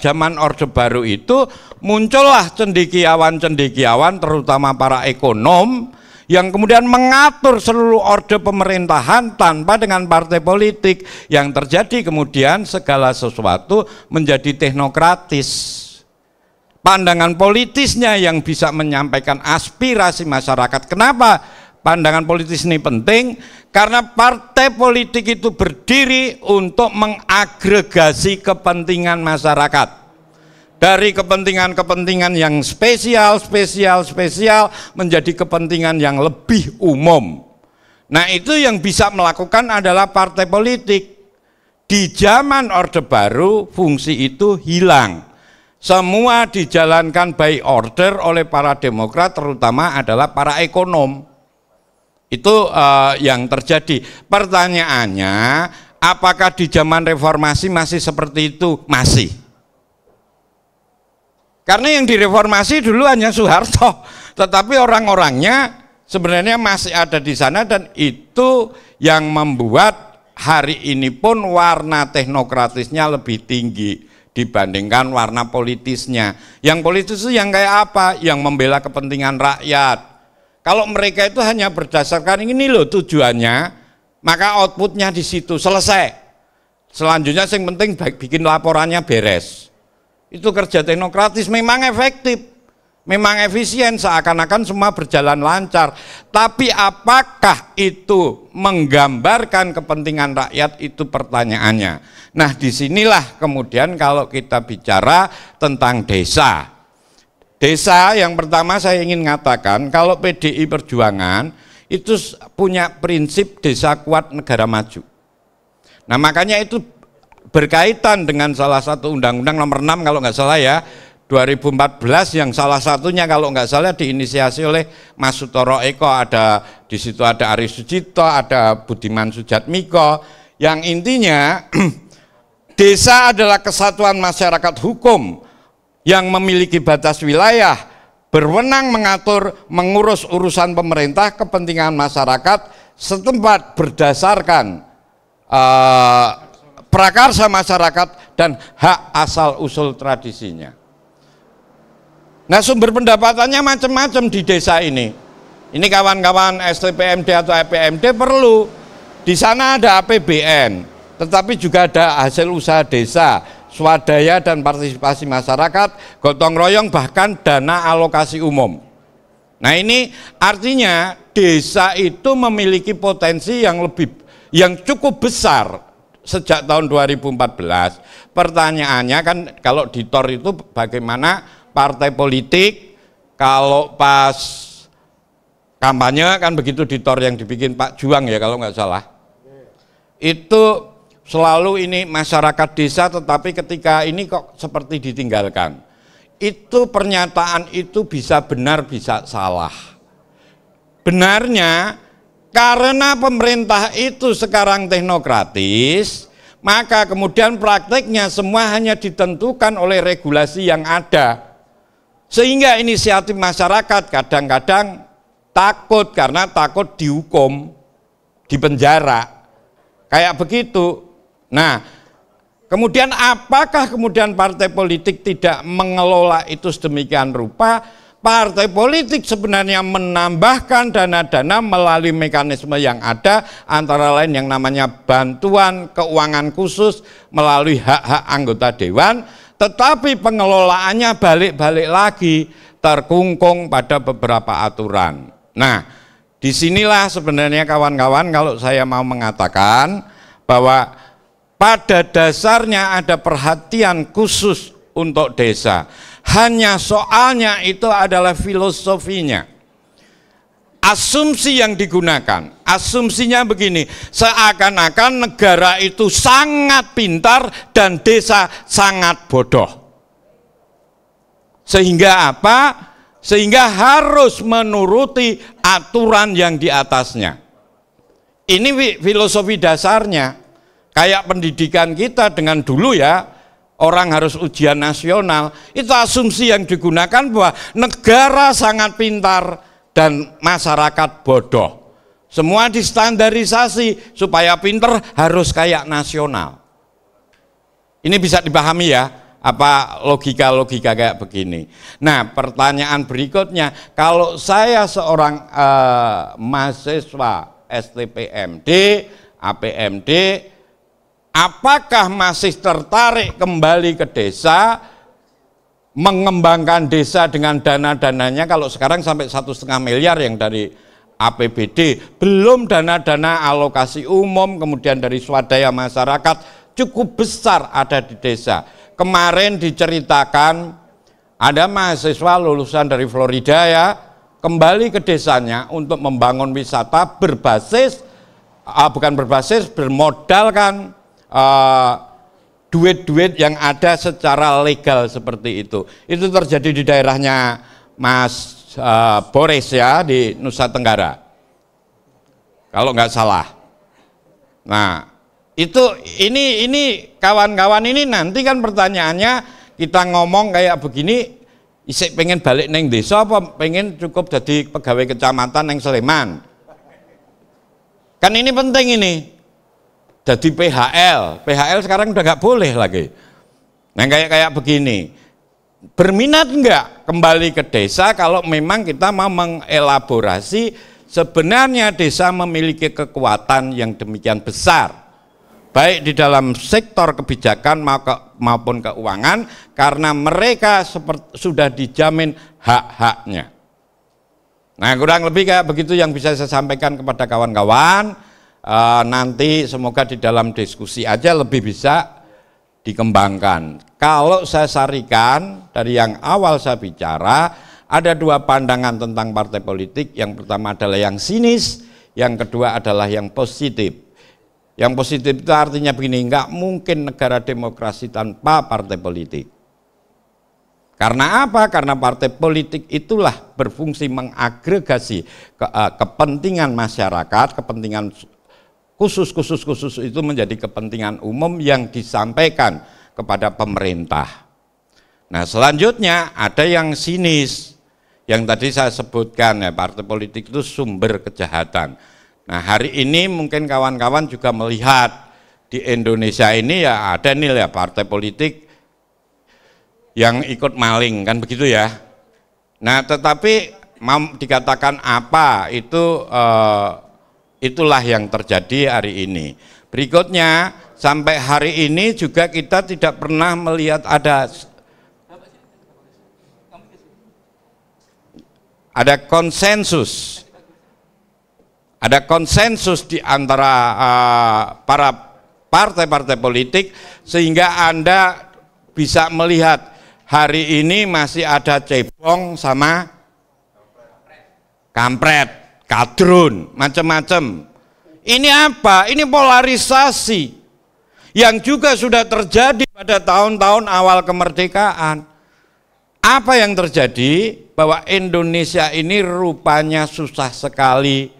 zaman Orde Baru itu muncullah cendekiawan-cendekiawan terutama para ekonom yang kemudian mengatur seluruh orde pemerintahan tanpa dengan partai politik. Yang terjadi kemudian segala sesuatu menjadi teknokratis. Pandangan politisnya yang bisa menyampaikan aspirasi masyarakat. Kenapa pandangan politis ini penting? Karena partai politik itu berdiri untuk mengagregasi kepentingan masyarakat. Dari kepentingan-kepentingan yang spesial menjadi kepentingan yang lebih umum. Nah, itu yang bisa melakukan adalah partai politik. Di zaman Orde Baru fungsi itu hilang. Semua dijalankan by order oleh para demokrat, terutama adalah para ekonom. Itu yang terjadi. Pertanyaannya, apakah di zaman reformasi masih seperti itu? Masih. Karena yang direformasi dulu hanya Soeharto, tetapi orang-orangnya sebenarnya masih ada di sana, dan itu yang membuat hari ini pun warna teknokratisnya lebih tinggi dibandingkan warna politisnya. Yang politis itu yang kayak apa? Yang membela kepentingan rakyat. Kalau mereka itu hanya berdasarkan ini loh tujuannya, maka outputnya di situ selesai. Selanjutnya yang penting bikin laporannya beres. Itu kerja teknokratis, memang efektif, memang efisien, seakan-akan semua berjalan lancar. Tapi apakah itu menggambarkan kepentingan rakyat, itu pertanyaannya. Nah, disinilah kemudian kalau kita bicara tentang desa. Desa yang pertama saya ingin mengatakan, kalau PDI Perjuangan itu punya prinsip desa kuat negara maju. Nah, makanya itu berkaitan dengan salah satu undang-undang nomor 6 kalau nggak salah ya, 2014, yang salah satunya kalau nggak salah diinisiasi oleh Mas Sutoro Eko. Ada di situ ada Ari Sujito, ada Budiman Sujatmiko, yang intinya desa adalah kesatuan masyarakat hukum yang memiliki batas wilayah, berwenang mengatur, mengurus urusan pemerintah, kepentingan masyarakat setempat berdasarkan prakarsa masyarakat dan hak asal usul tradisinya. Nah, sumber pendapatannya macam-macam di desa ini. Ini kawan-kawan STPMD atau EPMD perlu. Di sana ada APBN, tetapi juga ada hasil usaha desa, swadaya dan partisipasi masyarakat, gotong royong, bahkan dana alokasi umum. Nah, ini artinya desa itu memiliki potensi yang cukup besar. Sejak tahun 2014, pertanyaannya kan kalau di TOR itu bagaimana partai politik kalau pas kampanye kan begitu di TOR yang dibikin Pak Juang ya kalau nggak salah, itu selalu ini masyarakat desa, tetapi ketika ini kok seperti ditinggalkan. Itu pernyataan itu bisa benar bisa salah. Benarnya karena pemerintah itu sekarang teknokratis, maka kemudian prakteknya semua hanya ditentukan oleh regulasi yang ada. Sehingga inisiatif masyarakat kadang-kadang takut, karena takut dihukum, dipenjara. Kayak begitu. Nah, kemudian apakah kemudian partai politik tidak mengelola itu sedemikian rupa? Partai politik sebenarnya menambahkan dana-dana melalui mekanisme yang ada, antara lain yang namanya bantuan keuangan khusus melalui hak-hak anggota dewan, tetapi pengelolaannya balik-balik lagi terkungkung pada beberapa aturan. Nah, disinilah sebenarnya kawan-kawan kalau saya mau mengatakan bahwa pada dasarnya ada perhatian khusus untuk desa. Hanya soalnya itu adalah filosofinya. Asumsi yang digunakan, asumsinya begini, seakan-akan negara itu sangat pintar dan desa sangat bodoh. Sehingga apa? Sehingga harus menuruti aturan yang di atasnya. Ini filosofi dasarnya. Kayak pendidikan kita dengan dulu ya, orang harus ujian nasional. Itu asumsi yang digunakan bahwa negara sangat pintar dan masyarakat bodoh. Semua distandarisasi supaya pintar harus kayak nasional. Ini bisa dipahami ya, apa logika-logika kayak begini. Nah, pertanyaan berikutnya, kalau saya seorang mahasiswa STPMD, APMD, apakah masih tertarik kembali ke desa, mengembangkan desa dengan dana-dananya? Kalau sekarang sampai 1,5 miliar yang dari APBD, belum dana-dana alokasi umum, kemudian dari swadaya masyarakat, cukup besar ada di desa. Kemarin diceritakan ada mahasiswa lulusan dari Florida ya, kembali ke desanya untuk membangun wisata berbasis, bermodalkan duit-duit yang ada secara legal seperti itu. Itu terjadi di daerahnya Mas Boris ya, di Nusa Tenggara, kalau nggak salah. Nah, ini kawan-kawan ini nanti kan pertanyaannya, kita ngomong kayak begini, isik pengen balik neng desa apa pengen cukup jadi pegawai kecamatan neng Sleman? Kan ini penting ini. Jadi PHL sekarang udah nggak boleh lagi. Nah kayak begini, berminat nggak kembali ke desa kalau memang kita mau mengelaborasi sebenarnya desa memiliki kekuatan yang demikian besar, baik di dalam sektor kebijakan maupun keuangan, karena mereka sudah dijamin hak-haknya. Nah kurang lebih kayak begitu yang bisa saya sampaikan kepada kawan-kawan. Nanti semoga di dalam diskusi aja lebih bisa dikembangkan. Kalau saya sarikan dari yang awal saya bicara, ada dua pandangan tentang partai politik. Yang pertama adalah yang sinis, yang kedua adalah yang positif. Yang positif itu artinya begini, nggak mungkin negara demokrasi tanpa partai politik. Karena apa? Karena partai politik itulah berfungsi mengagregasi kepentingan masyarakat, kepentingan khusus itu menjadi kepentingan umum yang disampaikan kepada pemerintah. Nah selanjutnya ada yang sinis, yang tadi saya sebutkan ya, partai politik itu sumber kejahatan. Nah hari ini mungkin kawan-kawan juga melihat di Indonesia ini ya ada nih ya partai politik yang ikut maling, kan begitu ya. Nah tetapi mau dikatakan apa itu, itulah yang terjadi hari ini. Berikutnya, sampai hari ini juga kita tidak pernah melihat ada konsensus. Ada konsensus di antara para partai-partai politik, sehingga Anda bisa melihat hari ini masih ada cebong sama kampret, kadrun, macam-macam. Ini apa? Ini polarisasi yang juga sudah terjadi pada tahun-tahun awal kemerdekaan. Apa yang terjadi? Bahwa Indonesia ini rupanya susah sekali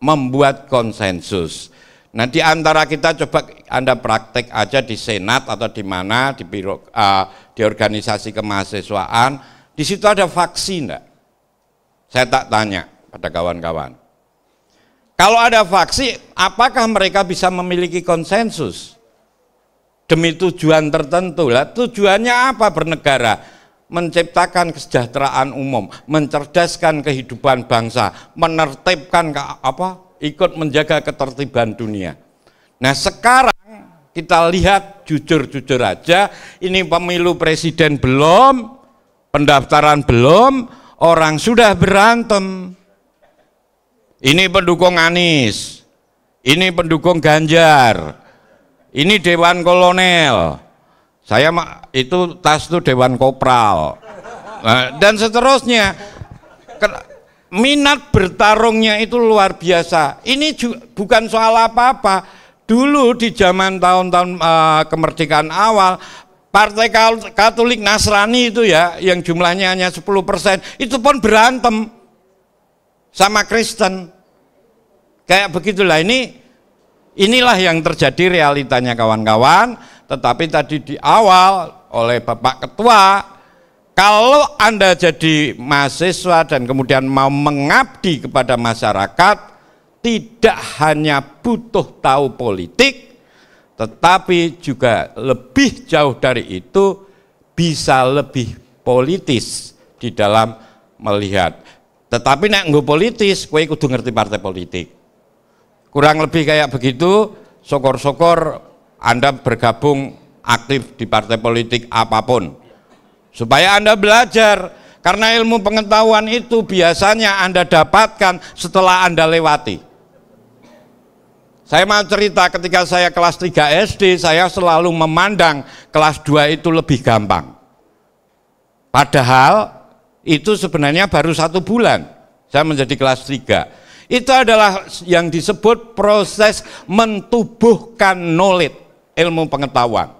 membuat konsensus. Nah di antara kita coba Anda praktek aja di Senat atau di mana, di biro, di organisasi kemahasiswaan, di situ ada faksi enggak? Saya tak tanya pada kawan-kawan. Kalau ada faksi, apakah mereka bisa memiliki konsensus demi tujuan tertentu? Lah tujuannya apa bernegara? Menciptakan kesejahteraan umum, mencerdaskan kehidupan bangsa, menertibkan ikut menjaga ketertiban dunia. Nah sekarang kita lihat jujur-jujur aja, ini pemilu presiden belum, pendaftaran belum, orang sudah berantem. Ini pendukung Anies, ini pendukung Ganjar, ini Dewan Kolonel. Saya itu tas itu Dewan Kopral. Dan seterusnya. Minat bertarungnya itu luar biasa. Ini bukan soal apa-apa. Dulu di zaman tahun-tahun kemerdekaan awal, Partai Katolik Nasrani itu ya, yang jumlahnya hanya 10%, itu pun berantem sama Kristen. Kayak begitulah, inilah yang terjadi realitanya kawan-kawan. Tetapi tadi di awal oleh Bapak Ketua, kalau Anda jadi mahasiswa dan kemudian mau mengabdi kepada masyarakat, tidak hanya butuh tahu politik, tetapi juga lebih jauh dari itu, bisa lebih politis di dalam melihat. Tetapi nek nggo politis, kowe kudu ngerti partai politik. Kurang lebih kayak begitu, syukur-syukur Anda bergabung aktif di partai politik apapun. Supaya Anda belajar, karena ilmu pengetahuan itu biasanya Anda dapatkan setelah Anda lewati. Saya mau cerita ketika saya kelas 3 SD, saya selalu memandang kelas 2 itu lebih gampang. Padahal itu sebenarnya baru 1 bulan saya menjadi kelas 3. Itu adalah yang disebut proses mentubuhkan knowledge, ilmu pengetahuan.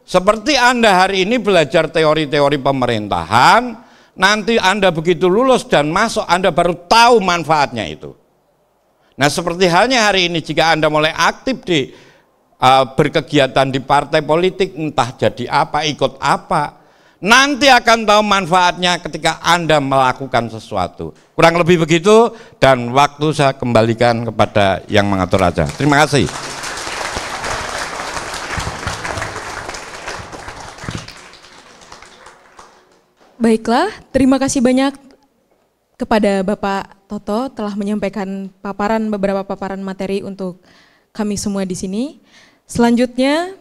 Seperti Anda hari ini belajar teori-teori pemerintahan, nanti Anda begitu lulus dan masuk, Anda baru tahu manfaatnya itu. Nah, seperti halnya hari ini, jika Anda mulai aktif di berkegiatan di partai politik, entah jadi apa, ikut apa, nanti akan tahu manfaatnya ketika Anda melakukan sesuatu. Kurang lebih begitu, dan waktu saya kembalikan kepada yang mengatur aja. Terima kasih. Baiklah, terima kasih banyak kepada Bapak Toto telah menyampaikan beberapa paparan materi untuk kami semua di sini. Selanjutnya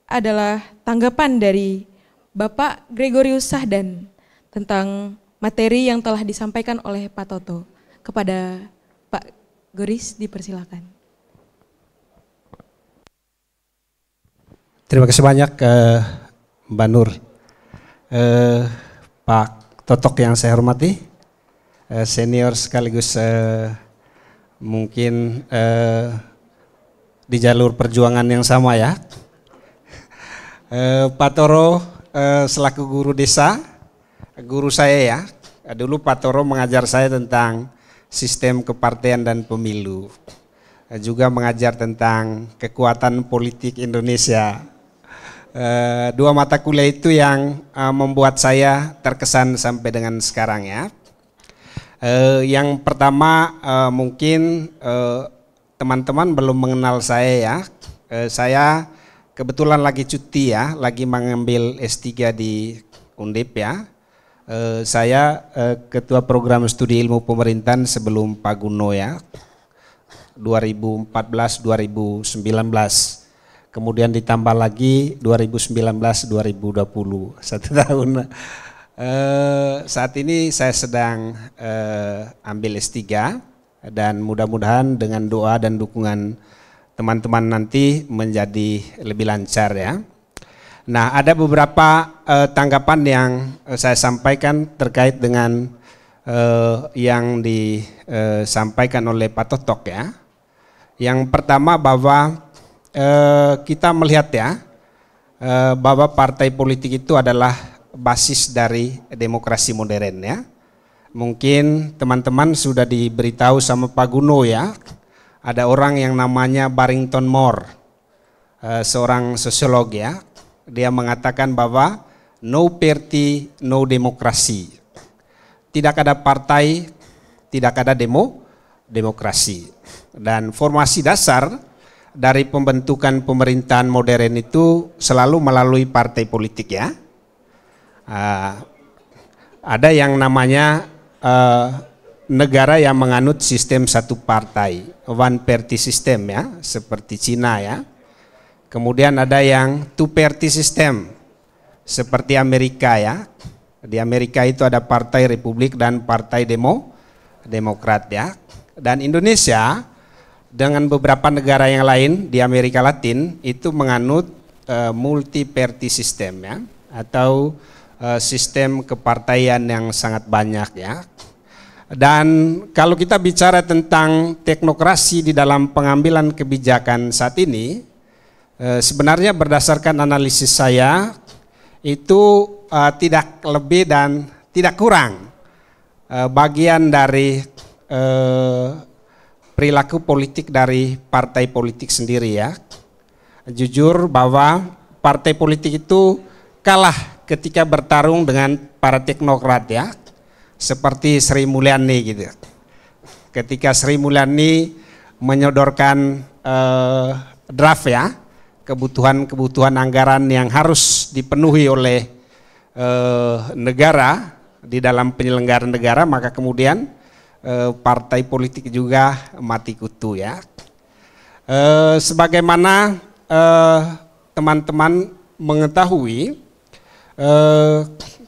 adalah tanggapan dari Bapak Gregorius Sahdan tentang materi yang telah disampaikan oleh Pak Toto. Kepada Pak Goris, dipersilakan. Terima kasih banyak Mbak Nur. Pak Totok yang saya hormati, senior sekaligus mungkin di jalur perjuangan yang sama ya. Pak Toro selaku guru desa, guru saya ya. Dulu Pak Toro mengajar saya tentang sistem kepartean dan pemilu. Juga mengajar tentang kekuatan politik Indonesia. 2 mata kuliah itu yang membuat saya terkesan sampai dengan sekarang ya. Yang pertama mungkin teman-teman belum mengenal saya ya. Saya kebetulan lagi cuti ya, lagi mengambil S3 di Undip ya. Saya ketua program studi ilmu pemerintahan sebelum Pak Guno ya, 2014-2019. Kemudian ditambah lagi 2019-2020, 1 tahun. Saat ini saya sedang ambil S3 dan mudah-mudahan dengan doa dan dukungan teman-teman nanti menjadi lebih lancar ya. Nah, ada beberapa tanggapan yang saya sampaikan terkait dengan yang disampaikan oleh Pak Totok ya. Yang pertama bahwa kita melihat ya bahwa partai politik itu adalah basis dari demokrasi modern ya. Mungkin teman-teman sudah diberitahu sama Pak Guno ya, ada orang yang namanya Barrington Moore, seorang sosiolog ya. Dia mengatakan bahwa no party, no demokrasi. Tidak ada partai, tidak ada demokrasi. Dan formasi dasar dari pembentukan pemerintahan modern itu selalu melalui partai politik ya. Ada yang namanya negara yang menganut sistem satu partai, one party system ya, seperti Cina ya. Kemudian ada yang two party system, seperti Amerika ya. Di Amerika itu ada partai Republik dan partai Demokrat ya. Dan Indonesia dengan beberapa negara yang lain di Amerika Latin itu menganut multi-party system ya, atau sistem kepartaian yang sangat banyak ya. Dan kalau kita bicara tentang teknokrasi di dalam pengambilan kebijakan saat ini, sebenarnya berdasarkan analisis saya itu tidak lebih dan tidak kurang bagian dari perilaku politik dari partai politik sendiri ya. Jujur bahwa partai politik itu kalah ketika bertarung dengan para teknokrat ya. Seperti Sri Mulyani gitu. Ketika Sri Mulyani menyodorkan draft ya, kebutuhan anggaran yang harus dipenuhi oleh negara di dalam penyelenggaraan negara, maka kemudian partai politik juga mati kutu ya. Sebagaimana teman-teman mengetahui,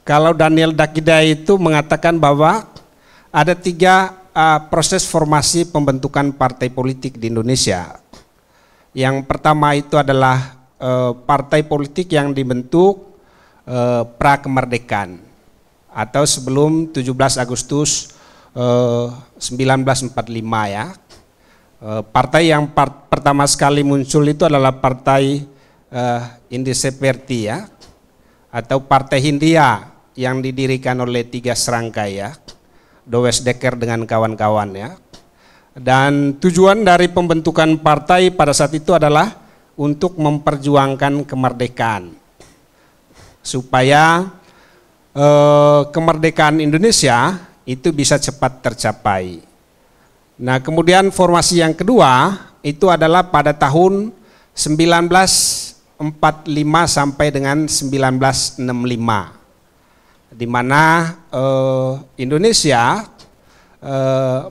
kalau Daniel Dakida itu mengatakan bahwa ada 3 proses formasi pembentukan partai politik di Indonesia. Yang pertama itu adalah partai politik yang dibentuk pra-kemerdekaan atau sebelum 17 Agustus 1945 ya. Partai yang pertama sekali muncul itu adalah partai Indi Seperti ya, atau Partai Hindia yang didirikan oleh 3 serangkai ya, Dowes Dekker dengan kawan-kawan ya. Dan tujuan dari pembentukan partai pada saat itu adalah untuk memperjuangkan kemerdekaan, supaya kemerdekaan Indonesia itu bisa cepat tercapai. Nah kemudian formasi yang kedua itu adalah pada tahun 1945 sampai dengan 1965. Di mana Indonesia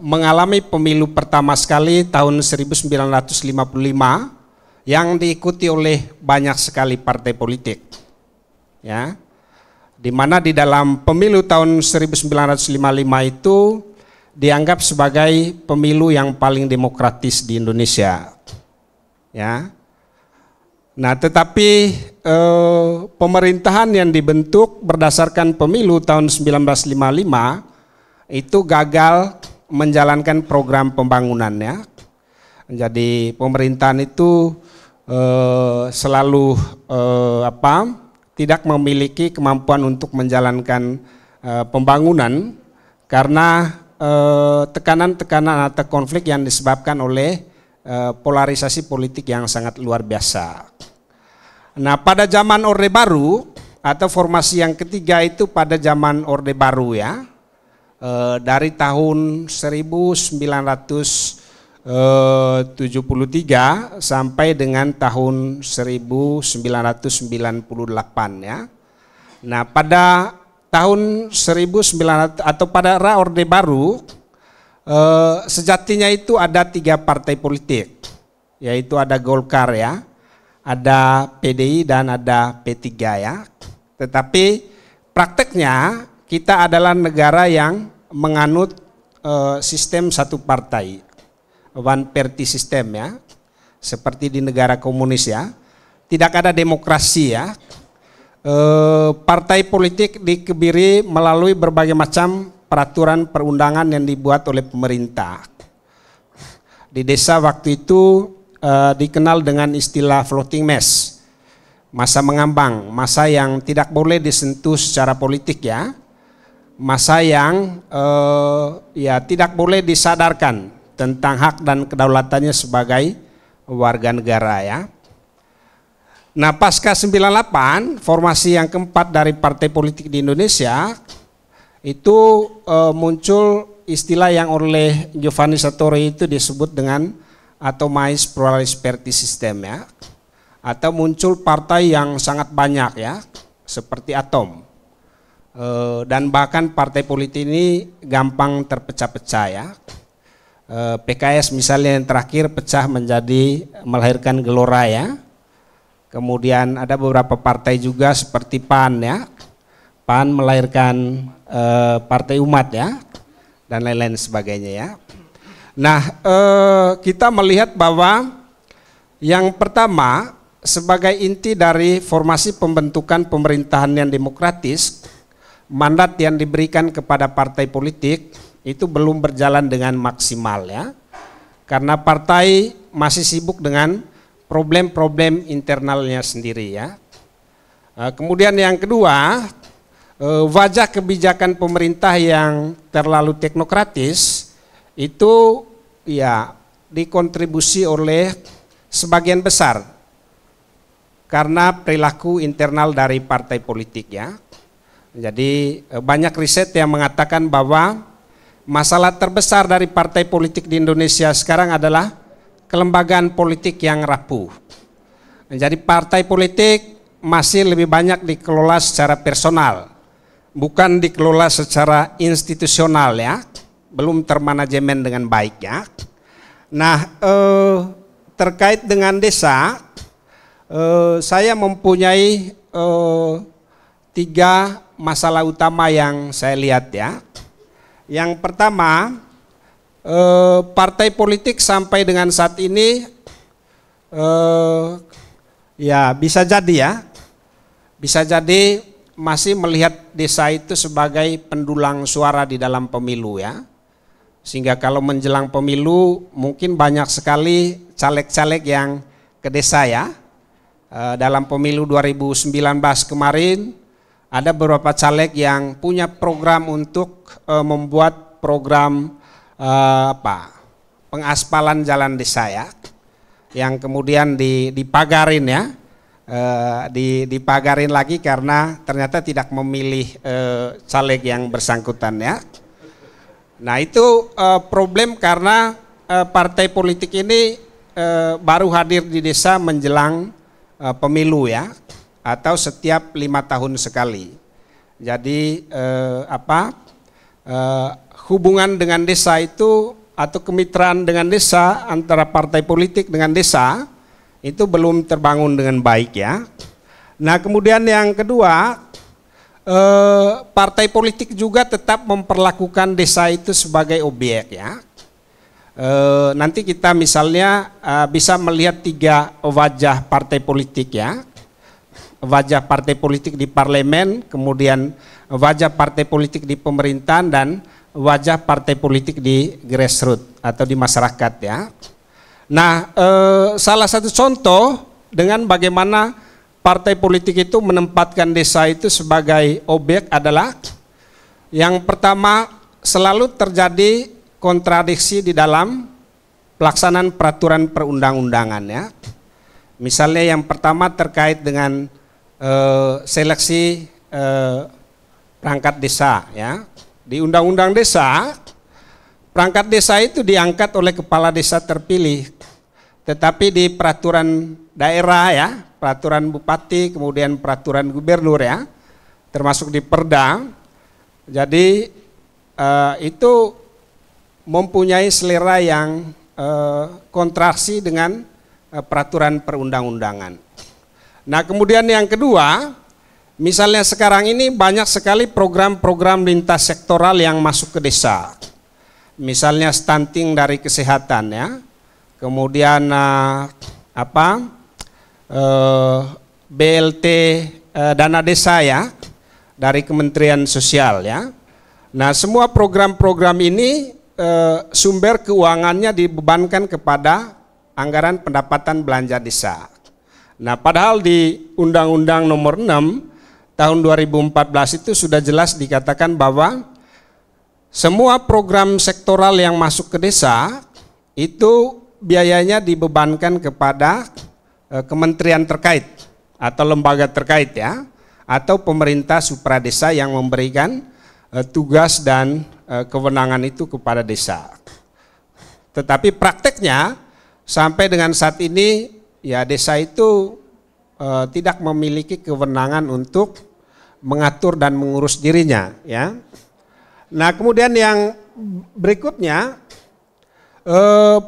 mengalami pemilu pertama sekali tahun 1955 yang diikuti oleh banyak sekali partai politik ya, di mana di dalam pemilu tahun 1955 itu dianggap sebagai pemilu yang paling demokratis di Indonesia ya. Nah tetapi pemerintahan yang dibentuk berdasarkan pemilu tahun 1955 itu gagal menjalankan program pembangunannya. Jadi pemerintahan itu selalu tidak memiliki kemampuan untuk menjalankan pembangunan karena tekanan-tekanan atau konflik yang disebabkan oleh polarisasi politik yang sangat luar biasa. Nah pada zaman Orde Baru atau formasi yang ketiga itu pada zaman Orde Baru ya, dari tahun 1973 sampai dengan tahun 1998 ya. Nah pada tahun 1900 atau pada era Orde Baru sejatinya itu ada 3 partai politik, yaitu ada Golkar ya, ada PDI dan ada P3 ya. Tetapi prakteknya kita adalah negara yang menganut sistem satu partai, one party system ya, seperti di negara komunis ya. Tidak ada demokrasi ya. Partai politik dikebiri melalui berbagai macam peraturan perundangan yang dibuat oleh pemerintah. Di desa waktu itu dikenal dengan istilah floating mess, masa mengambang, masa yang tidak boleh disentuh secara politik ya, masa yang tidak boleh disadarkan tentang hak dan kedaulatannya sebagai warga negara ya. Nah pasca 98, formasi yang keempat dari partai politik di Indonesia itu muncul istilah yang oleh Giovanni Sartori itu disebut dengan atomized pluralist party system ya, atau muncul partai yang sangat banyak ya, seperti atom, dan bahkan partai politik ini gampang terpecah-pecah ya. PKS misalnya yang terakhir pecah menjadi melahirkan Gelora ya. Kemudian ada beberapa partai juga seperti PAN ya, PAN melahirkan Partai Umat ya, dan lain-lain sebagainya ya. Nah kita melihat bahwa yang pertama sebagai inti dari formasi pembentukan pemerintahan yang demokratis, mandat yang diberikan kepada partai politik itu belum berjalan dengan maksimal ya. Karena partai masih sibuk dengan problem-problem internalnya sendiri ya. Kemudian yang kedua, wajah kebijakan pemerintah yang terlalu teknokratis itu ya dikontribusi oleh sebagian besar karena perilaku internal dari partai politik ya. Jadi banyak riset yang mengatakan bahwa masalah terbesar dari partai politik di Indonesia sekarang adalah kelembagaan politik yang rapuh. Jadi partai politik masih lebih banyak dikelola secara personal, bukan dikelola secara institusional ya, belum termanajemen dengan baik ya. Nah, terkait dengan desa, saya mempunyai 3 masalah utama yang saya lihat ya. Yang pertama, partai politik sampai dengan saat ini ya bisa jadi masih melihat desa itu sebagai pendulang suara di dalam pemilu ya. Sehingga kalau menjelang pemilu mungkin banyak sekali caleg-caleg yang ke desa ya. Dalam pemilu 2019 kemarin ada beberapa caleg yang punya program untuk membuat program pengaspalan jalan desa ya. Yang kemudian dipagarin ya. Dipagarin lagi karena ternyata tidak memilih caleg yang bersangkutan ya. Nah itu problem karena partai politik ini baru hadir di desa menjelang pemilu ya, atau setiap 5 tahun sekali. Jadi hubungan dengan desa itu atau kemitraan dengan desa antara partai politik dengan desa itu belum terbangun dengan baik ya. Nah kemudian yang kedua, partai politik juga tetap memperlakukan desa itu sebagai objek ya. Nanti kita misalnya bisa melihat 3 wajah partai politik ya. Wajah partai politik di parlemen, kemudian wajah partai politik di pemerintahan, dan wajah partai politik di grassroots atau di masyarakat ya. Nah, salah satu contoh dengan bagaimana partai politik itu menempatkan desa itu sebagai objek adalah yang pertama, selalu terjadi kontradiksi di dalam pelaksanaan peraturan perundang-undangan ya. Misalnya yang pertama terkait dengan seleksi perangkat desa ya. Di undang-undang desa, perangkat desa itu diangkat oleh kepala desa terpilih. Tetapi di peraturan daerah ya, peraturan bupati, kemudian peraturan gubernur ya, termasuk di Perda. Jadi itu mempunyai selera yang kontrasi dengan peraturan perundang-undangan. Nah kemudian yang kedua, misalnya sekarang ini banyak sekali program-program lintas sektoral yang masuk ke desa. Misalnya stunting dari kesehatan ya, kemudian BLT dana desa ya dari Kementerian Sosial ya. Nah semua program-program ini sumber keuangannya dibebankan kepada anggaran pendapatan belanja desa. Nah padahal di Undang-Undang Nomor 6 tahun 2014 itu sudah jelas dikatakan bahwa semua program sektoral yang masuk ke desa itu biayanya dibebankan kepada kementerian terkait atau lembaga terkait ya, atau pemerintah supradesa yang memberikan tugas dan kewenangan itu kepada desa. Tetapi prakteknya sampai dengan saat ini ya desa itu tidak memiliki kewenangan untuk mengatur dan mengurus dirinya ya. Nah kemudian yang berikutnya,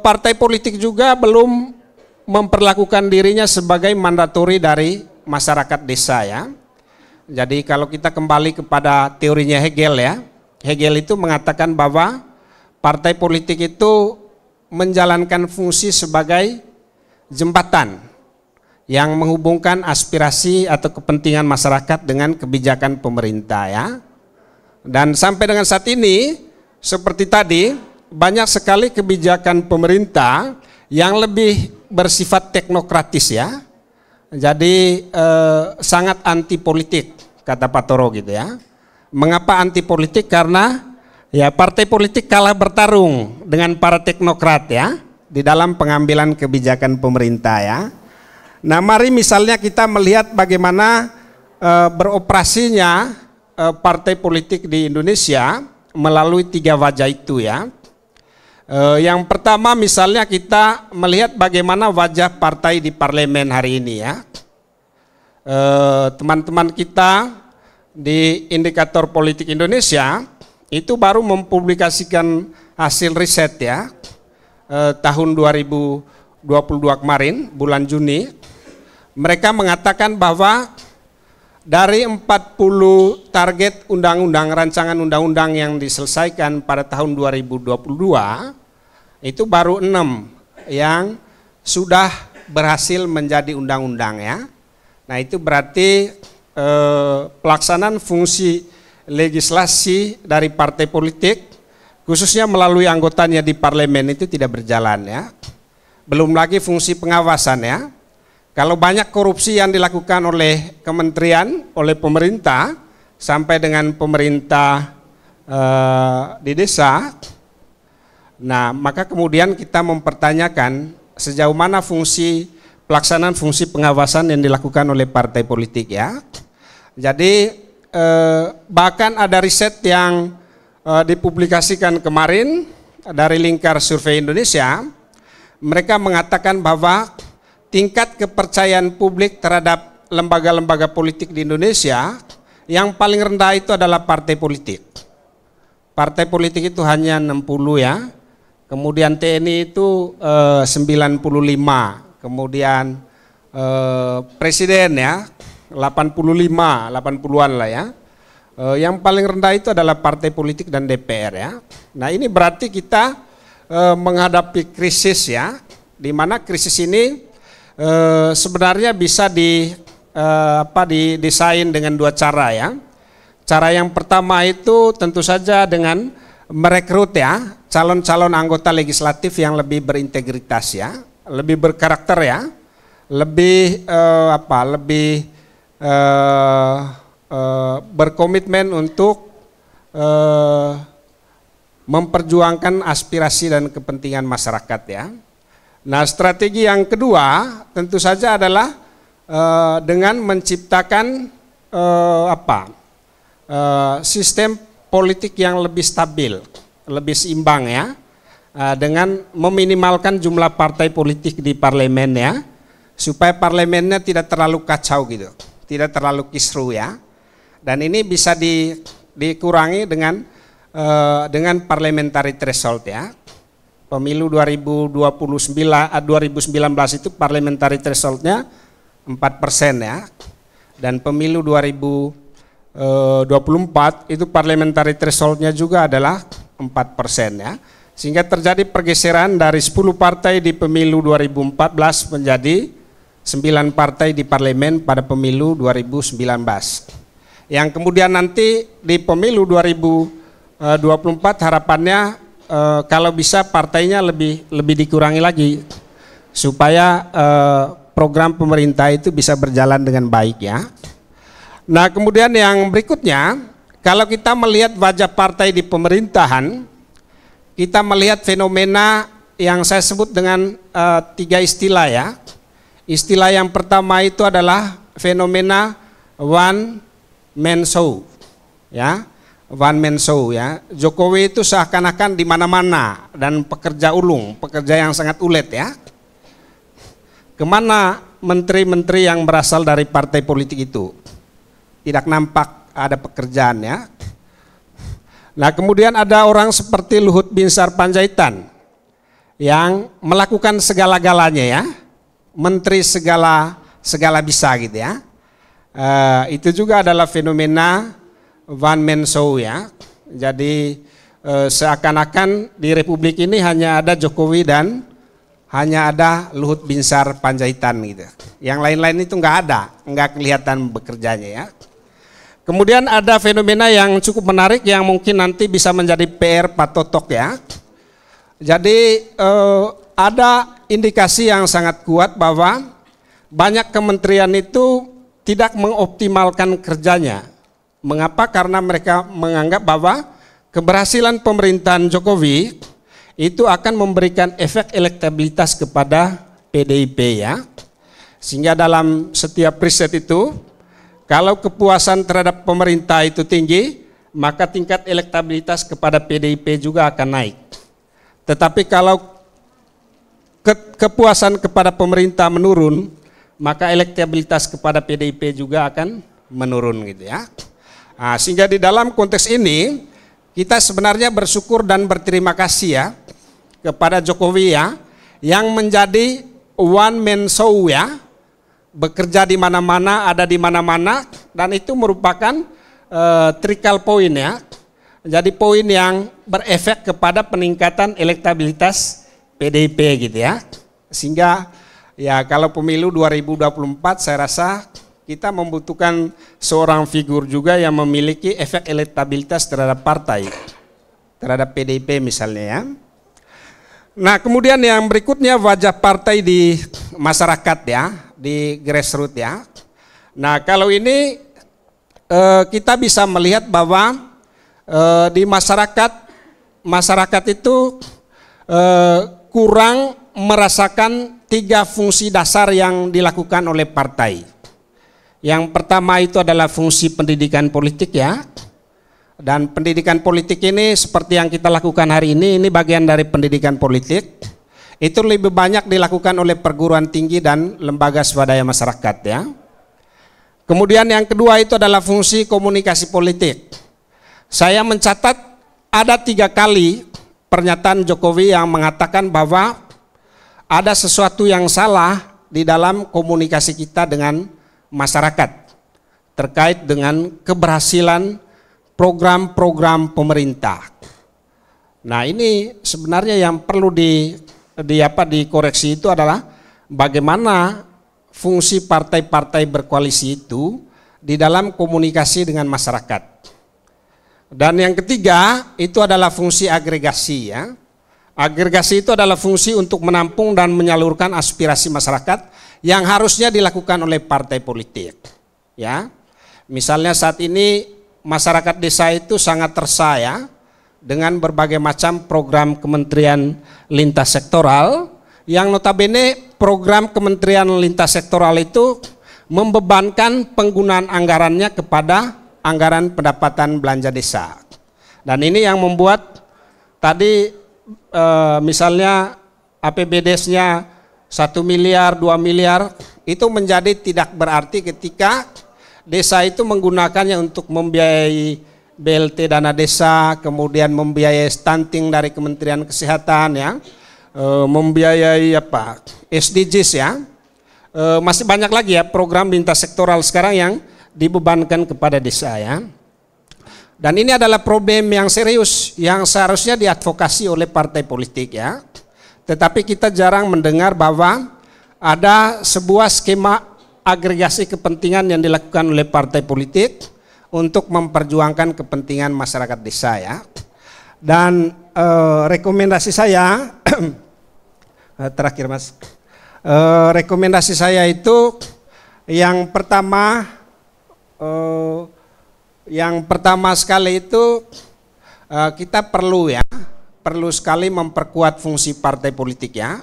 partai politik juga belum memperlakukan dirinya sebagai mandatori dari masyarakat desa ya. Jadi kalau kita kembali kepada teorinya Hegel ya, Hegel itu mengatakan bahwa partai politik itu menjalankan fungsi sebagai jembatan yang menghubungkan aspirasi atau kepentingan masyarakat dengan kebijakan pemerintah ya. Dan sampai dengan saat ini seperti tadi banyak sekali kebijakan pemerintah yang lebih bersifat teknokratis ya. Jadi sangat anti politik kata Pak Toro gitu ya. Mengapa anti politik? Karena ya partai politik kalah bertarung dengan para teknokrat ya di dalam pengambilan kebijakan pemerintah ya. Nah, mari misalnya kita melihat bagaimana beroperasinya partai politik di Indonesia melalui 3 wajah itu ya. Yang pertama misalnya kita melihat bagaimana wajah partai di parlemen hari ini ya. Teman-teman kita di Indikator Politik Indonesia itu baru mempublikasikan hasil riset ya tahun 2022 kemarin bulan Juni. Mereka mengatakan bahwa dari 40 target undang-undang, rancangan undang-undang yang diselesaikan pada tahun 2022, itu baru 6 yang sudah berhasil menjadi undang-undang ya. Nah itu berarti pelaksanaan fungsi legislasi dari partai politik, khususnya melalui anggotanya di parlemen itu tidak berjalan ya. Belum lagi fungsi pengawasan ya. Kalau banyak korupsi yang dilakukan oleh kementerian, oleh pemerintah, sampai dengan pemerintah di desa, nah maka kemudian kita mempertanyakan sejauh mana fungsi pelaksanaan fungsi pengawasan yang dilakukan oleh partai politik ya. Jadi bahkan ada riset yang dipublikasikan kemarin dari Lingkar Survei Indonesia, mereka mengatakan bahwa tingkat kepercayaan publik terhadap lembaga-lembaga politik di Indonesia yang paling rendah itu adalah partai politik. Partai politik itu hanya 60 ya, kemudian TNI itu 95, kemudian presiden ya 85, 80-an lah ya. Yang paling rendah itu adalah partai politik dan DPR ya. Nah ini berarti kita menghadapi krisis ya, di mana krisis ini sebenarnya bisa didesain dengan 2 cara ya. Cara yang pertama itu tentu saja dengan merekrut ya calon-calon anggota legislatif yang lebih berintegritas ya, lebih berkarakter ya, lebih berkomitmen untuk memperjuangkan aspirasi dan kepentingan masyarakat ya. Nah, strategi yang kedua tentu saja adalah dengan menciptakan sistem politik yang lebih stabil, lebih seimbang ya, dengan meminimalkan jumlah partai politik di parlemen ya, supaya parlemennya tidak terlalu kacau gitu, tidak terlalu kisru ya. Dan ini bisa dikurangi dengan parliamentary threshold ya. Pemilu 2019 itu parliamentary thresholdnya 4% ya, dan pemilu 2024 itu parliamentary thresholdnya juga adalah 4% ya, sehingga terjadi pergeseran dari 10 partai di pemilu 2014 menjadi 9 partai di parlemen pada pemilu 2019, yang kemudian nanti di pemilu 2024 harapannya kalau bisa partainya lebih dikurangi lagi supaya program pemerintah itu bisa berjalan dengan baik ya. Nah kemudian yang berikutnya, kalau kita melihat wajah partai di pemerintahan, kita melihat fenomena yang saya sebut dengan 3 istilah ya. Istilah yang pertama itu adalah fenomena one man show ya. One man show ya. Jokowi itu seakan-akan di mana-mana dan pekerja ulung, pekerja yang sangat ulet ya. Kemana menteri-menteri yang berasal dari partai politik itu? Tidak nampak ada pekerjaan ya. Nah kemudian ada orang seperti Luhut Binsar Panjaitan yang melakukan segala-galanya ya, menteri segala bisa gitu ya. Itu juga adalah fenomena one man show ya. Jadi seakan-akan di Republik ini hanya ada Jokowi dan hanya ada Luhut Binsar Panjaitan gitu. Yang lain-lain itu nggak ada, nggak kelihatan bekerjanya ya. Kemudian ada fenomena yang cukup menarik yang mungkin nanti bisa menjadi PR Pak Totok ya. Jadi ada indikasi yang sangat kuat bahwa banyak kementerian itu tidak mengoptimalkan kerjanya. Mengapa? Karena mereka menganggap bahwa keberhasilan pemerintahan Jokowi itu akan memberikan efek elektabilitas kepada PDIP ya. Sehingga dalam setiap riset itu, kalau kepuasan terhadap pemerintah itu tinggi, maka tingkat elektabilitas kepada PDIP juga akan naik. Tetapi kalau kepuasan kepada pemerintah menurun, maka elektabilitas kepada PDIP juga akan menurun gitu ya. Nah, sehingga di dalam konteks ini, kita sebenarnya bersyukur dan berterima kasih ya kepada Jokowi ya, yang menjadi one man show ya, bekerja di mana-mana, ada di mana-mana, dan itu merupakan trickle point ya, jadi poin yang berefek kepada peningkatan elektabilitas PDIP gitu ya. Sehingga ya kalau pemilu 2024 saya rasa kita membutuhkan seorang figur juga yang memiliki efek elektabilitas terhadap partai, terhadap PDIP misalnya ya. Nah kemudian yang berikutnya wajah partai di masyarakat ya, di grassroots ya. Nah kalau ini kita bisa melihat bahwa di masyarakat itu kurang merasakan 3 fungsi dasar yang dilakukan oleh partai. Yang pertama itu adalah fungsi pendidikan politik ya. Dan pendidikan politik ini seperti yang kita lakukan hari ini bagian dari pendidikan politik. Itu lebih banyak dilakukan oleh perguruan tinggi dan lembaga swadaya masyarakat ya. Kemudian yang kedua itu adalah fungsi komunikasi politik. Saya mencatat ada 3 kali pernyataan Jokowi yang mengatakan bahwa ada sesuatu yang salah di dalam komunikasi kita dengan masyarakat terkait dengan keberhasilan program-program pemerintah. Nah ini sebenarnya yang perlu dikoreksi itu adalah bagaimana fungsi partai-partai berkoalisi itu di dalam komunikasi dengan masyarakat. Dan yang ketiga itu adalah fungsi agregasi ya. Agregasi itu adalah fungsi untuk menampung dan menyalurkan aspirasi masyarakat yang harusnya dilakukan oleh partai politik. Ya, misalnya saat ini masyarakat desa itu sangat resah ya dengan berbagai macam program kementerian lintas sektoral yang notabene program kementerian lintas sektoral itu membebankan penggunaan anggarannya kepada anggaran pendapatan belanja desa. Dan ini yang membuat tadi misalnya APBD-nya 1 miliar, 2 miliar itu menjadi tidak berarti ketika desa itu menggunakannya untuk membiayai BLT dana desa, kemudian membiayai stunting dari Kementerian Kesehatan ya, membiayai SDGs ya, masih banyak lagi ya program lintas sektoral sekarang yang dibebankan kepada desa ya. Dan ini adalah problem yang serius yang seharusnya diadvokasi oleh partai politik ya. Tetapi kita jarang mendengar bahwa ada sebuah skema agregasi kepentingan yang dilakukan oleh partai politik untuk memperjuangkan kepentingan masyarakat desa ya. Dan rekomendasi saya terakhir Mas, rekomendasi saya itu yang pertama sekali itu kita perlu sekali memperkuat fungsi partai politik ya.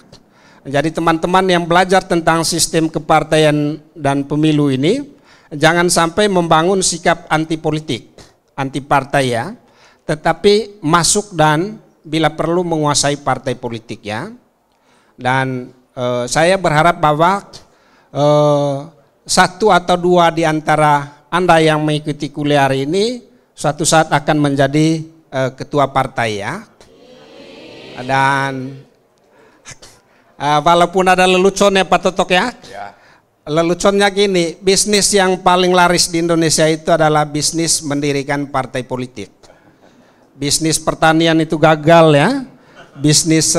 Jadi teman-teman yang belajar tentang sistem kepartaian dan pemilu ini jangan sampai membangun sikap anti politik, anti partai ya, tetapi masuk dan bila perlu menguasai partai politik ya. Dan saya berharap bahwa 1 atau 2 di antara Anda yang mengikuti kuliah hari ini suatu saat akan menjadi ketua partai ya. Dan walaupun ada leluconnya Pak Totok ya. Leluconnya gini, bisnis yang paling laris di Indonesia itu adalah bisnis mendirikan partai politik. Bisnis pertanian itu gagal ya. Bisnis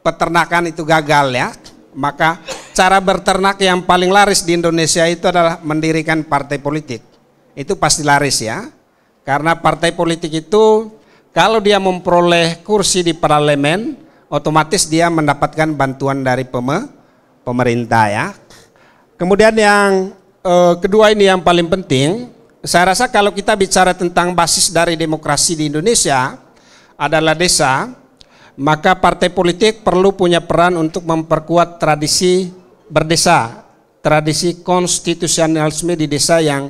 peternakan itu gagal ya, maka cara berternak yang paling laris di Indonesia itu adalah mendirikan partai politik. Itu pasti laris ya, karena partai politik itu kalau dia memperoleh kursi di parlemen, otomatis dia mendapatkan bantuan dari pemerintah ya. Kemudian yang kedua ini yang paling penting, saya rasa kalau kita bicara tentang basis dari demokrasi di Indonesia adalah desa, maka partai politik perlu punya peran untuk memperkuat tradisi berdesa, tradisi konstitusionalisme di desa yang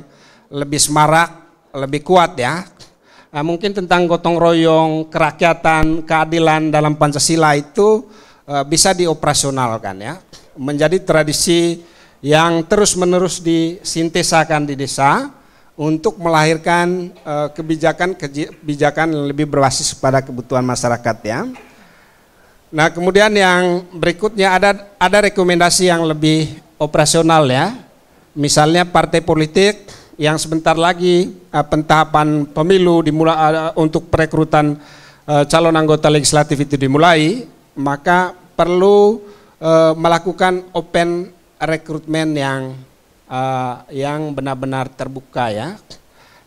lebih semarak, lebih kuat ya. Nah, mungkin tentang gotong royong, kerakyatan, keadilan dalam Pancasila itu bisa dioperasionalkan ya, menjadi tradisi yang terus-menerus disintesakan di desa untuk melahirkan kebijakan yang lebih berbasis pada kebutuhan masyarakat ya. Nah, kemudian yang berikutnya ada rekomendasi yang lebih operasional ya. Misalnya partai politik yang sebentar lagi pentahapan pemilu dimulai untuk perekrutan calon anggota legislatif itu dimulai, maka perlu melakukan open rekrutmen yang benar-benar terbuka ya.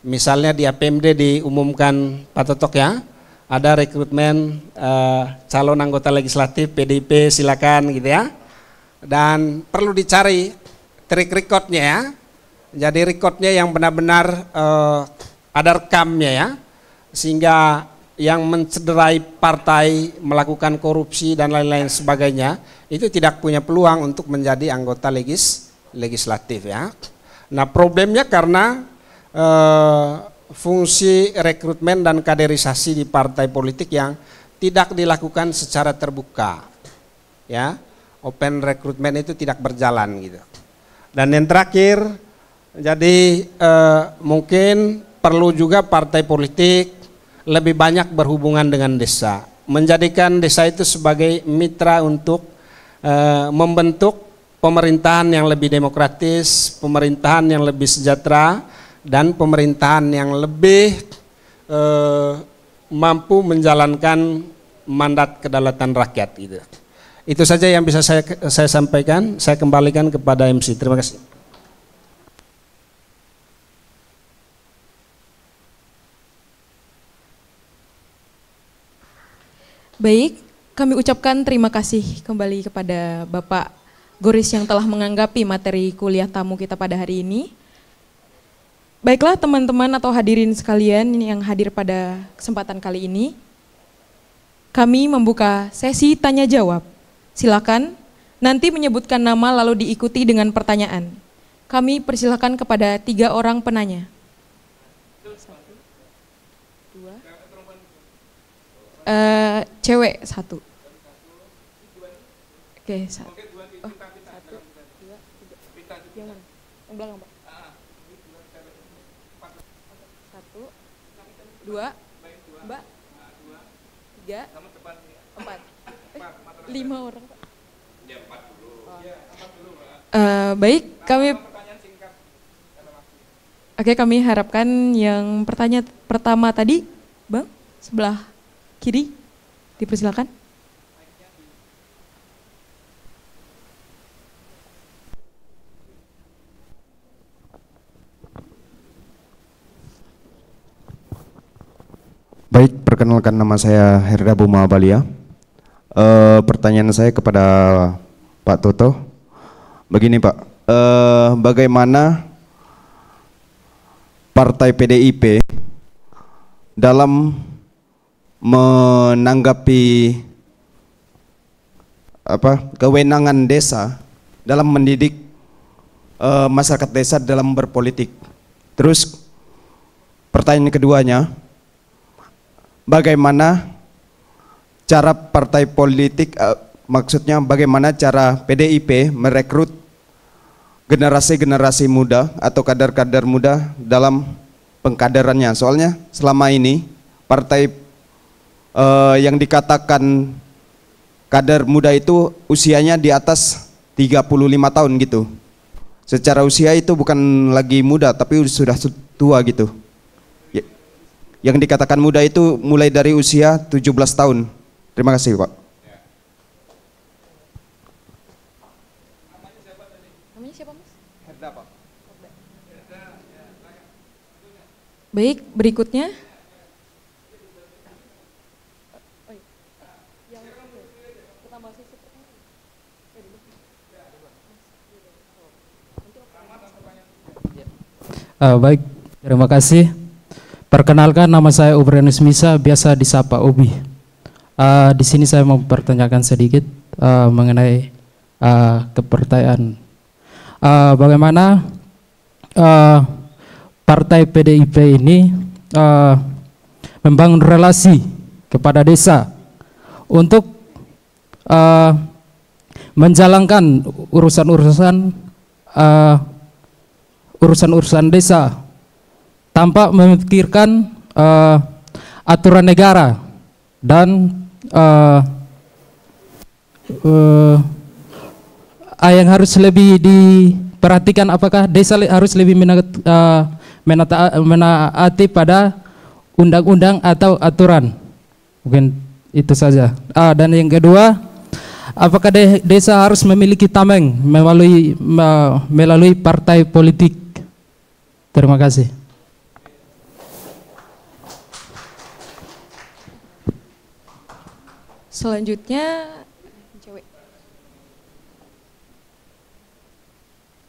Misalnya di APMD diumumkan Pak Totok ya, ada rekrutmen calon anggota legislatif PDIP, silakan gitu ya. Dan perlu dicari track recordnya ya. Jadi recordnya yang benar-benar ada rekamnya ya. Sehingga yang mencederai partai, melakukan korupsi dan lain-lain sebagainya, itu tidak punya peluang untuk menjadi anggota legislatif ya. Nah, problemnya karena fungsi rekrutmen dan kaderisasi di partai politik yang tidak dilakukan secara terbuka ya, open rekrutmen itu tidak berjalan gitu. Dan yang terakhir, jadi mungkin perlu juga partai politik lebih banyak berhubungan dengan desa, menjadikan desa itu sebagai mitra untuk membentuk pemerintahan yang lebih demokratis, pemerintahan yang lebih sejahtera, dan pemerintahan yang lebih mampu menjalankan mandat kedaulatan rakyat gitu. Itu saja yang bisa saya sampaikan. Saya kembalikan kepada MC. Terima kasih. Baik, kami ucapkan terima kasih kembali kepada Bapak Goris yang telah menganggapi materi kuliah tamu kita pada hari ini. Baiklah teman-teman atau hadirin sekalian yang hadir pada kesempatan kali ini, kami membuka sesi tanya jawab. Silakan nanti menyebutkan nama lalu diikuti dengan pertanyaan. Kami persilakan kepada 3 orang penanya. 1, 2, cewek 1. Oke, 1. Oh, 1, 2, 3. Yang mana? Yang belakang, Pak. 1, 2, Mbak, 3, 4, 5 orang. Baik, kami harapkan yang pertanyaan pertama tadi, Bang, sebelah kiri, dipersilakan. Baik, perkenalkan nama saya Herda Buma Balia. Pertanyaan saya kepada Pak Toto. Begini Pak, bagaimana Partai PDIP dalam menanggapi kewenangan desa dalam mendidik masyarakat desa dalam berpolitik? Terus pertanyaan keduanya, bagaimana cara partai politik, maksudnya bagaimana cara PDIP merekrut generasi-generasi muda atau kader-kader muda dalam pengkaderannya? Soalnya selama ini partai yang dikatakan kader muda itu usianya di atas 35 tahun gitu. Secara usia itu bukan lagi muda tapi sudah tua gitu. Yang dikatakan muda itu mulai dari usia 17 tahun. Terima kasih Pak. Baik, berikutnya. Baik, terima kasih. Perkenalkan, nama saya Ubrianus Misa, biasa disapa Ubi. Di sini saya mau bertanyakan sedikit mengenai kepercayaan. Bagaimana Partai PDIP ini membangun relasi kepada desa untuk menjalankan urusan desa tanpa memikirkan aturan negara dan yang harus lebih diperhatikan, apakah desa harus lebih menaati pada undang-undang atau aturan. Mungkin itu saja. Dan yang kedua, apakah desa harus memiliki tameng melalui partai politik? Terima kasih. Selanjutnya, cewek.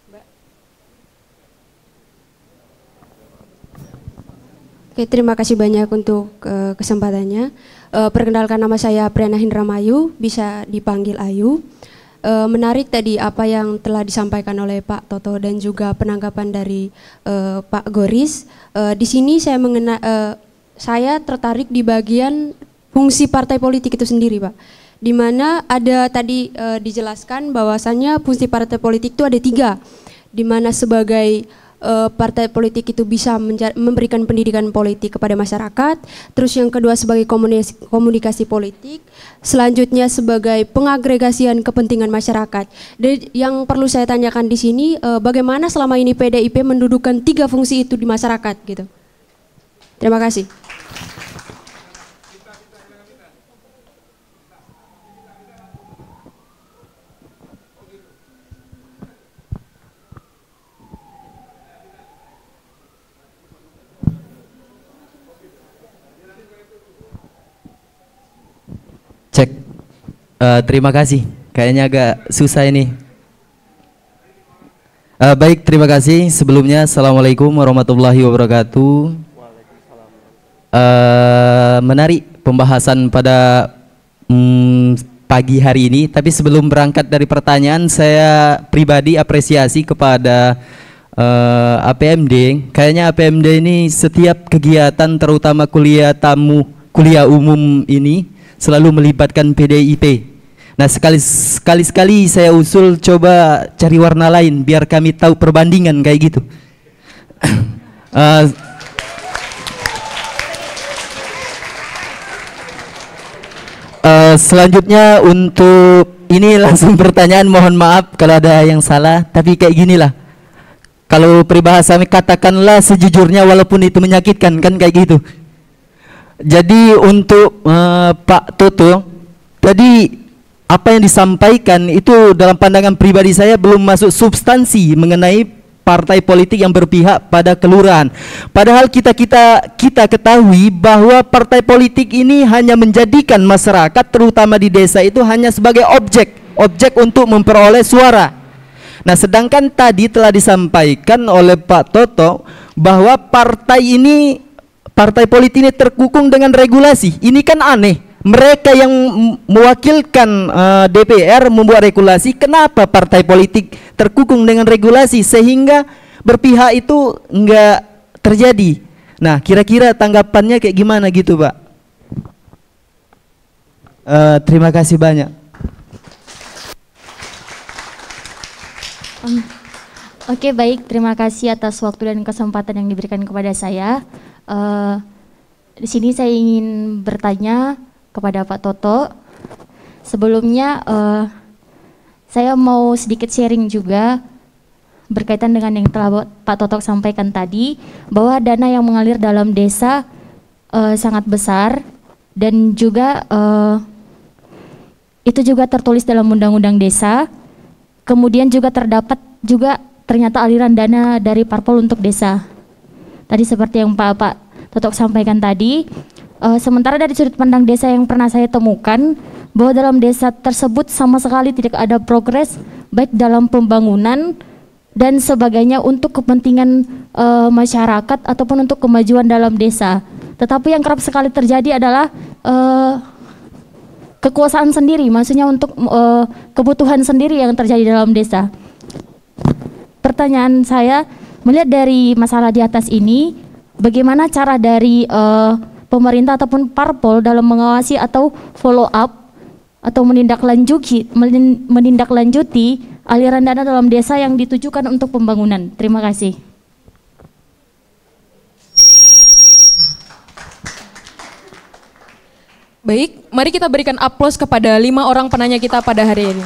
Mbak. Oke, terima kasih banyak untuk kesempatannya. Perkenalkan, nama saya Priana Hindramayu, bisa dipanggil Ayu. Menarik tadi apa yang telah disampaikan oleh Pak Toto dan juga penanggapan dari Pak Goris. Di sini saya tertarik di bagian fungsi partai politik itu sendiri, Pak. Di mana ada tadi dijelaskan bahwasannya fungsi partai politik itu ada 3, di mana sebagai partai politik itu bisa memberikan pendidikan politik kepada masyarakat, terus yang kedua sebagai komunikasi politik, selanjutnya sebagai pengagregasian kepentingan masyarakat. Dan yang perlu saya tanyakan di sini, bagaimana selama ini PDIP mendudukan 3 fungsi itu di masyarakat gitu. Terima kasih. Cek. Terima kasih. Kayaknya agak susah ini. Baik, terima kasih. Sebelumnya, Assalamualaikum warahmatullahi wabarakatuh. Menarik pembahasan pada pagi hari ini. Tapi sebelum berangkat dari pertanyaan, saya pribadi apresiasi kepada APMD. Kayaknya APMD ini setiap kegiatan, terutama kuliah umum ini, selalu melibatkan PDIP. Nah, sekali saya usul coba cari warna lain biar kami tahu perbandingan kayak gitu. Selanjutnya untuk ini langsung pertanyaan, mohon maaf kalau ada yang salah, tapi kayak ginilah. Kalau peribahasa katakanlah sejujurnya walaupun itu menyakitkan, kan kayak gitu. Jadi untuk Pak Toto, tadi apa yang disampaikan itu dalam pandangan pribadi saya belum masuk substansi mengenai partai politik yang berpihak pada kelurahan. Padahal kita ketahui bahwa partai politik ini hanya menjadikan masyarakat terutama di desa itu hanya sebagai objek untuk memperoleh suara. Nah, sedangkan tadi telah disampaikan oleh Pak Toto bahwa partai politik ini terkukung dengan regulasi. Ini kan aneh. Mereka yang mewakilkan DPR membuat regulasi, kenapa partai politik terkukung dengan regulasi sehingga berpihak itu enggak terjadi? Nah, kira-kira tanggapannya kayak gimana gitu, Pak? Terima kasih banyak. Oke, baik, terima kasih atas waktu dan kesempatan yang diberikan kepada saya. Di sini saya ingin bertanya kepada Pak Toto. Sebelumnya saya mau sedikit sharing juga berkaitan dengan yang telah Pak Toto sampaikan tadi, bahwa dana yang mengalir dalam desa sangat besar dan juga itu juga tertulis dalam Undang-Undang Desa. Kemudian juga terdapat juga ternyata aliran dana dari parpol untuk desa. Tadi seperti yang Pak Totok sampaikan tadi, sementara dari sudut pandang desa yang pernah saya temukan, bahwa dalam desa tersebut sama sekali tidak ada progres baik dalam pembangunan dan sebagainya untuk kepentingan masyarakat ataupun untuk kemajuan dalam desa. Tetapi yang kerap sekali terjadi adalah kekuasaan sendiri, maksudnya untuk kebutuhan sendiri yang terjadi dalam desa. Pertanyaan saya, melihat dari masalah di atas ini, bagaimana cara dari pemerintah ataupun parpol dalam mengawasi atau follow up atau menindaklanjuti aliran dana dalam desa yang ditujukan untuk pembangunan? Terima kasih. Baik, mari kita berikan aplaus kepada 5 orang penanya kita pada hari ini.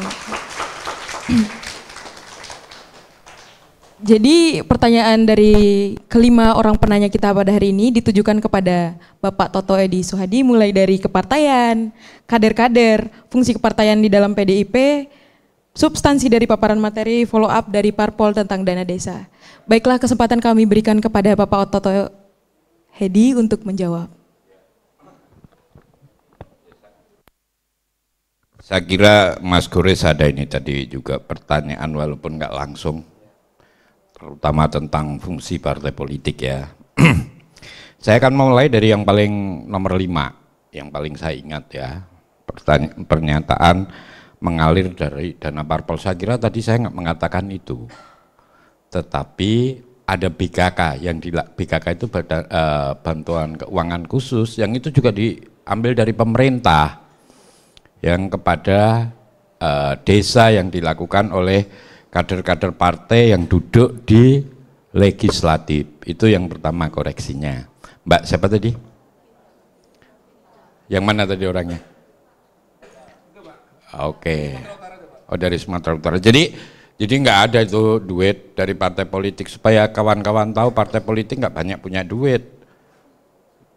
Jadi pertanyaan dari kelima orang penanya kita pada hari ini ditujukan kepada Bapak Toto Edi Suhadi, mulai dari kepartaian, kader-kader, fungsi kepartaian di dalam PDIP, substansi dari paparan materi, follow up dari parpol tentang dana desa. Baiklah, kesempatan kami berikan kepada Bapak Toto Edi untuk menjawab. Saya kira Mas Gores ada ini tadi juga pertanyaan walaupun nggak langsung, terutama tentang fungsi partai politik ya. Saya akan mulai dari yang paling nomor 5, yang paling saya ingat ya, pernyataan mengalir dari dana parpol. Saya kira tadi saya nggak mengatakan itu, tetapi ada BKK, yang BKK itu bantuan keuangan khusus, yang itu juga diambil dari pemerintah, yang kepada desa yang dilakukan oleh kader-kader partai yang duduk di legislatif. Itu yang pertama koreksinya. Mbak siapa tadi? Yang mana tadi orangnya? Oke. Oh, dari Sumatera Utara. Jadi nggak ada itu duit dari partai politik, supaya kawan-kawan tahu partai politik nggak banyak punya duit.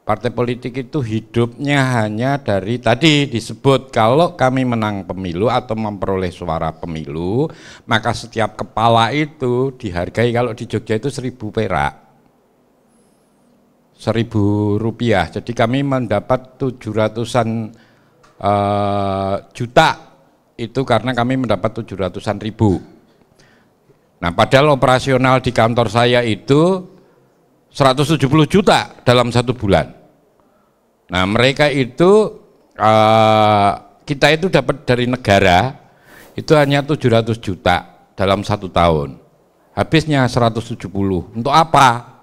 Partai politik itu hidupnya hanya dari tadi disebut, kalau kami menang pemilu atau memperoleh suara pemilu, maka setiap kepala itu dihargai, kalau di Jogja itu 1.000 perak, 1.000 rupiah. Jadi kami mendapat 700-an juta itu karena kami mendapat 700-an ribu. Nah, padahal operasional di kantor saya itu 170 juta dalam 1 bulan. Nah, mereka itu kita itu dapat dari negara itu hanya 700 juta dalam 1 tahun. Habisnya 170. Untuk apa?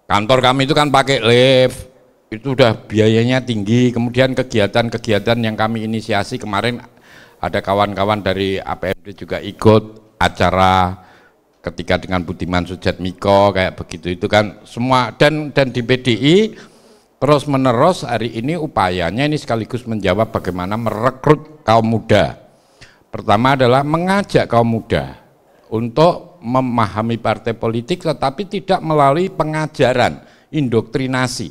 Kantor kami itu kan pakai lift, itu udah biayanya tinggi. Kemudian kegiatan-kegiatan yang kami inisiasi kemarin, ada kawan-kawan dari APMD juga ikut acara ketika dengan Budiman Sujatmiko kayak begitu, itu kan semua, dan di PDI terus menerus hari ini upayanya ini sekaligus menjawab bagaimana merekrut kaum muda. Pertama adalah mengajak kaum muda untuk memahami partai politik, tetapi tidak melalui pengajaran, indoktrinasi,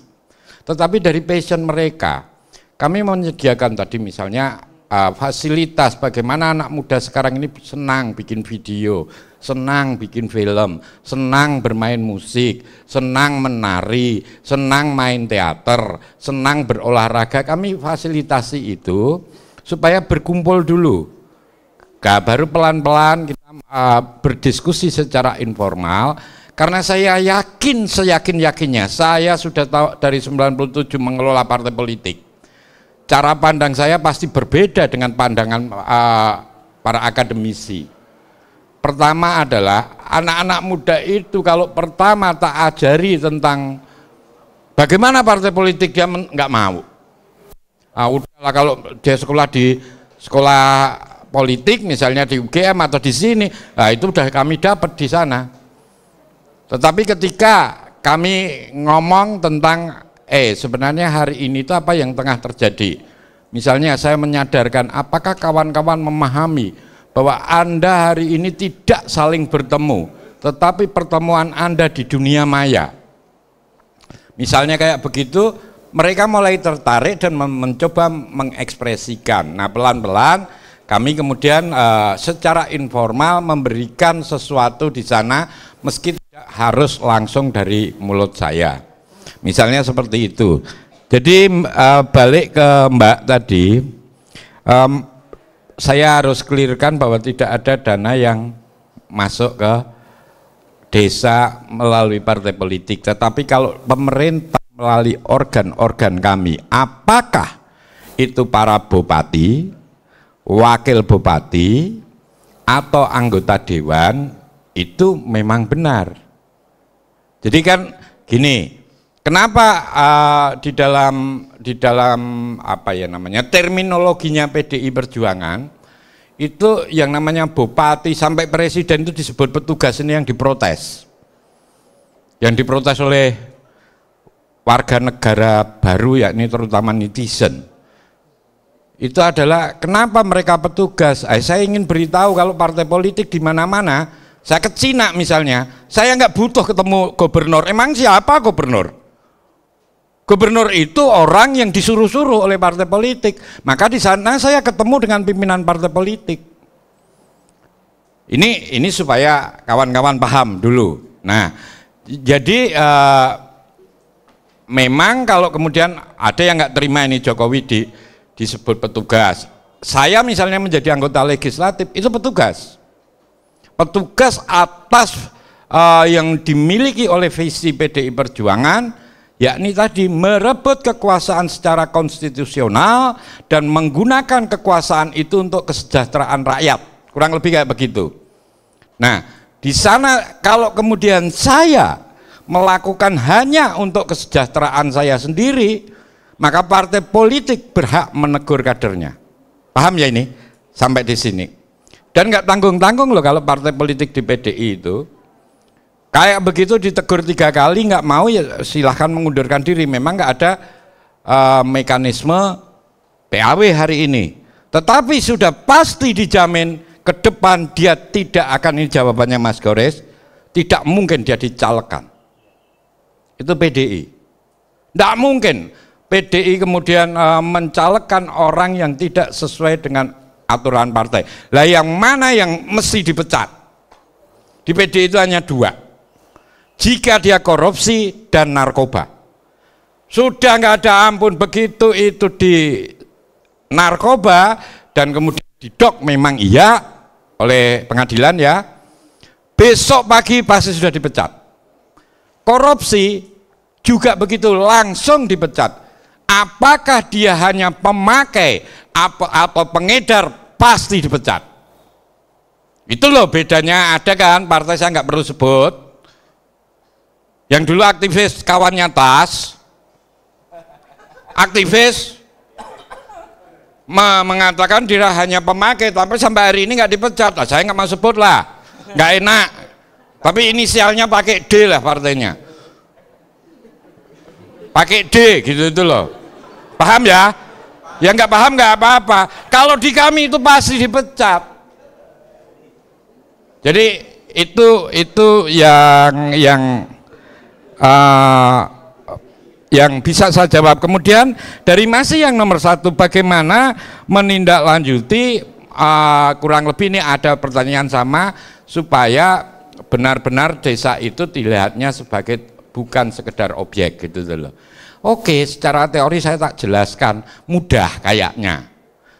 tetapi dari passion mereka. Kami menyediakan tadi misalnya fasilitas bagaimana anak muda sekarang ini senang bikin video, senang bikin film, senang bermain musik, senang menari, senang main teater, senang berolahraga. Kami fasilitasi itu supaya berkumpul dulu. Baru pelan-pelan kita berdiskusi secara informal, karena saya yakin, seyakin-yakinnya, saya sudah tahu dari 97 mengelola partai politik. Cara pandang saya pasti berbeda dengan pandangan para akademisi. Pertama adalah anak-anak muda itu kalau pertama tak ajari tentang bagaimana partai politik, dia nggak mau. Udahlah, kalau dia sekolah di sekolah politik misalnya di UGM atau di sini, nah itu udah kami dapat di sana. Tetapi ketika kami ngomong tentang sebenarnya hari ini itu apa yang tengah terjadi. Misalnya saya menyadarkan, apakah kawan-kawan memahami bahwa Anda hari ini tidak saling bertemu, tetapi pertemuan Anda di dunia maya. Misalnya kayak begitu, mereka mulai tertarik dan mencoba mengekspresikan. Nah, pelan-pelan kami kemudian secara informal memberikan sesuatu di sana, meski harus langsung dari mulut saya. Misalnya seperti itu. Jadi balik ke Mbak tadi, saya harus clearkan bahwa tidak ada dana yang masuk ke desa melalui partai politik. Tetapi kalau pemerintah melalui organ-organ kami, apakah itu para bupati, wakil bupati, atau anggota dewan, itu memang benar. Jadi kan gini, kenapa di dalam apa ya namanya terminologinya PDI Perjuangan itu yang namanya bupati sampai presiden itu disebut petugas, ini yang diprotes. Yang diprotes oleh warga negara baru, yakni terutama netizen. Itu adalah kenapa mereka petugas. Saya ingin beritahu kalau partai politik di mana-mana. Saya ke Cina misalnya, saya nggak butuh ketemu gubernur. Emang siapa gubernur? Gubernur itu orang yang disuruh-suruh oleh partai politik. Maka di sana saya ketemu dengan pimpinan partai politik. Ini supaya kawan-kawan paham dulu. Nah, jadi memang kalau kemudian ada yang nggak terima ini Jokowi disebut petugas. Saya misalnya menjadi anggota legislatif itu petugas. Petugas atas yang dimiliki oleh visi PDI Perjuangan, yakni tadi merebut kekuasaan secara konstitusional dan menggunakan kekuasaan itu untuk kesejahteraan rakyat, kurang lebih kayak begitu. Nah, di sana kalau kemudian saya melakukan hanya untuk kesejahteraan saya sendiri, maka partai politik berhak menegur kadernya. Paham ya ini? Sampai di sini. Dan nggak tanggung-tanggung loh kalau partai politik di PDI itu kayak begitu ditegur 3 kali nggak mau ya silahkan mengundurkan diri. Memang nggak ada mekanisme PAW hari ini. Tetapi sudah pasti dijamin ke depan dia tidak akan, ini jawabannya Mas Gores, tidak mungkin dia dicalekkan. Itu PDI. Nggak mungkin PDI kemudian mencalekkan orang yang tidak sesuai dengan aturan partai. Lah yang mana yang mesti dipecat? Di PDI itu hanya 2. Jika dia korupsi dan narkoba. Sudah nggak ada ampun, begitu itu di narkoba dan kemudian didok memang iya oleh pengadilan ya. Besok pagi pasti sudah dipecat. Korupsi juga begitu, langsung dipecat. Apakah dia hanya pemakai atau pengedar, pasti dipecat. Itu loh bedanya. Ada kan partai saya nggak perlu sebut, yang dulu aktivis kawannya Tas, aktivis mengatakan dia hanya pemakai, tapi sampai hari ini nggak dipecat. Lah, saya nggak mau sebut lah, nggak enak. Tapi inisialnya pakai D lah partainya, pakai D gitu itu loh. Paham ya? Ya nggak paham nggak apa-apa. Kalau di kami itu pasti dipecat. Jadi itu yang bisa saya jawab. Kemudian dari masih yang nomor 1, bagaimana menindaklanjuti, kurang lebih ini ada pertanyaan sama, supaya benar-benar desa itu dilihatnya sebagai bukan sekedar objek gitu loh. Oke, secara teori saya tak jelaskan, mudah kayaknya.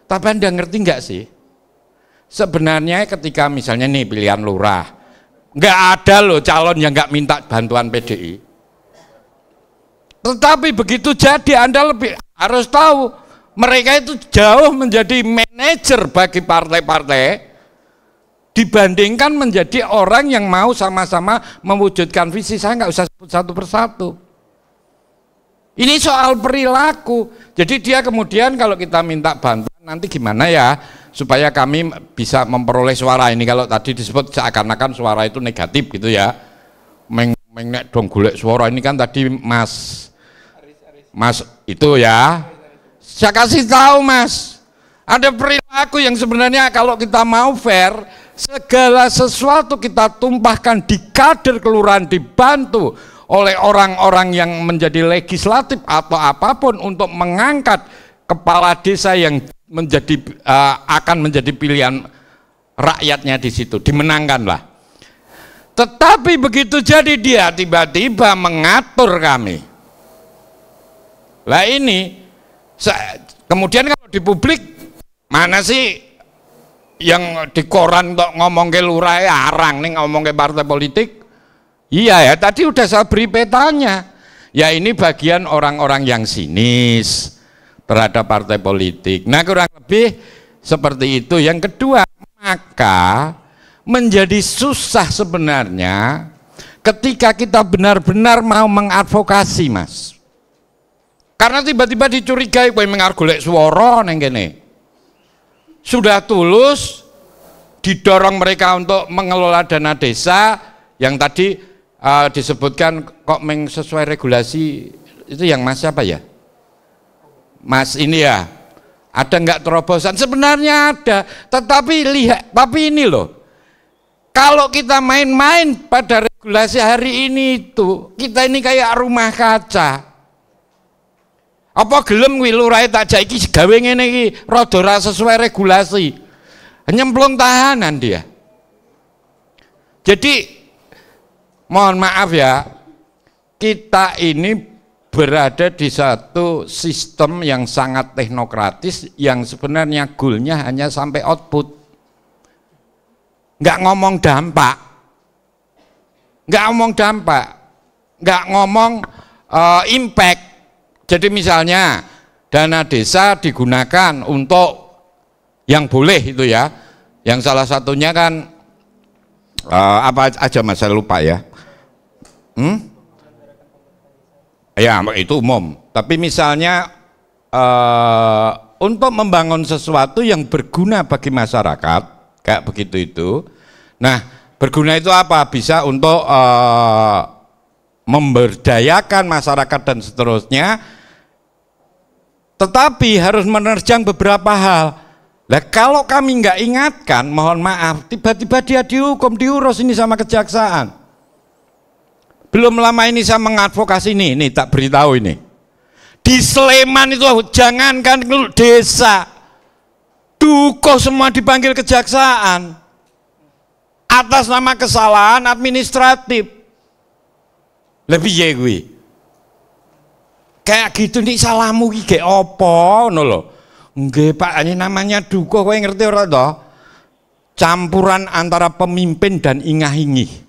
Tapi Anda ngerti nggak sih? Sebenarnya ketika misalnya nih pilihan lurah, nggak ada loh calon yang nggak minta bantuan PDI. Tetapi begitu jadi Anda lebih harus tahu, mereka itu jauh menjadi manajer bagi partai-partai dibandingkan menjadi orang yang mau sama-sama mewujudkan visi. Saya nggak usah sebut satu persatu. Ini soal perilaku. Jadi dia kemudian kalau kita minta bantuan nanti gimana ya supaya kami bisa memperoleh suara ini. Kalau tadi disebut seakan-akan suara itu negatif gitu ya. Nek dong golek suara ini kan tadi Mas itu ya. Saya kasih tahu Mas, ada perilaku yang sebenarnya kalau kita mau fair, segala sesuatu kita tumpahkan di kader kelurahan, dibantu oleh orang-orang yang menjadi legislatif atau apapun untuk mengangkat kepala desa yang akan menjadi pilihan rakyatnya di situ, dimenangkanlah. Tetapi begitu jadi dia tiba-tiba mengatur kami. Lah ini, kemudian kalau di publik, mana sih yang di koran untuk ngomong ke lurah arang nih ngomong ke partai politik? Iya ya, tadi udah saya beri petanya. Ya ini bagian orang-orang yang sinis terhadap partai politik. Nah kurang lebih seperti itu. Yang kedua, maka menjadi susah sebenarnya ketika kita benar-benar mau mengadvokasi, Mas. Karena tiba-tiba dicurigai kowe mengargolek swara neng kene. Sudah tulus didorong mereka untuk mengelola dana desa yang tadi disebutkan kok sesuai regulasi itu yang Mas siapa ya? Mas ini ya. Ada enggak terobosan? Sebenarnya ada, tetapi lihat, tapi ini loh. Kalau kita main-main pada regulasi hari ini itu, kita ini kayak rumah kaca. Apa gelem kuwi lurahe tak jak iki gawe ngene iki rada ora sesuai regulasi. Nyemplung tahanan dia. Jadi mohon maaf ya, kita ini berada di satu sistem yang sangat teknokratis yang sebenarnya goalnya hanya sampai output. Nggak ngomong dampak, nggak ngomong impact. Jadi misalnya dana desa digunakan untuk yang boleh itu ya, yang salah satunya kan apa aja Mas, saya lupa ya. Ya itu umum. Tapi misalnya untuk membangun sesuatu yang berguna bagi masyarakat kayak begitu itu. Nah, berguna itu apa? Bisa untuk memberdayakan masyarakat dan seterusnya. Tetapi harus menerjang beberapa hal. Nah, kalau kami nggak ingatkan, mohon maaf, tiba-tiba dia dihukum, diurus ini sama kejaksaan. Belum lama ini saya mengadvokasi ini tak beritahu ini. Di Sleman itu jangankan desa, dukuh semua dipanggil kejaksaan atas nama kesalahan administratif. Lebih ya gue kayak gitu nih, salahmu iki opo ngono lho. Nggih Pak, ini namanya dukuh, kowe ngerti ora toh? Campuran antara pemimpin dan ingah-ingih.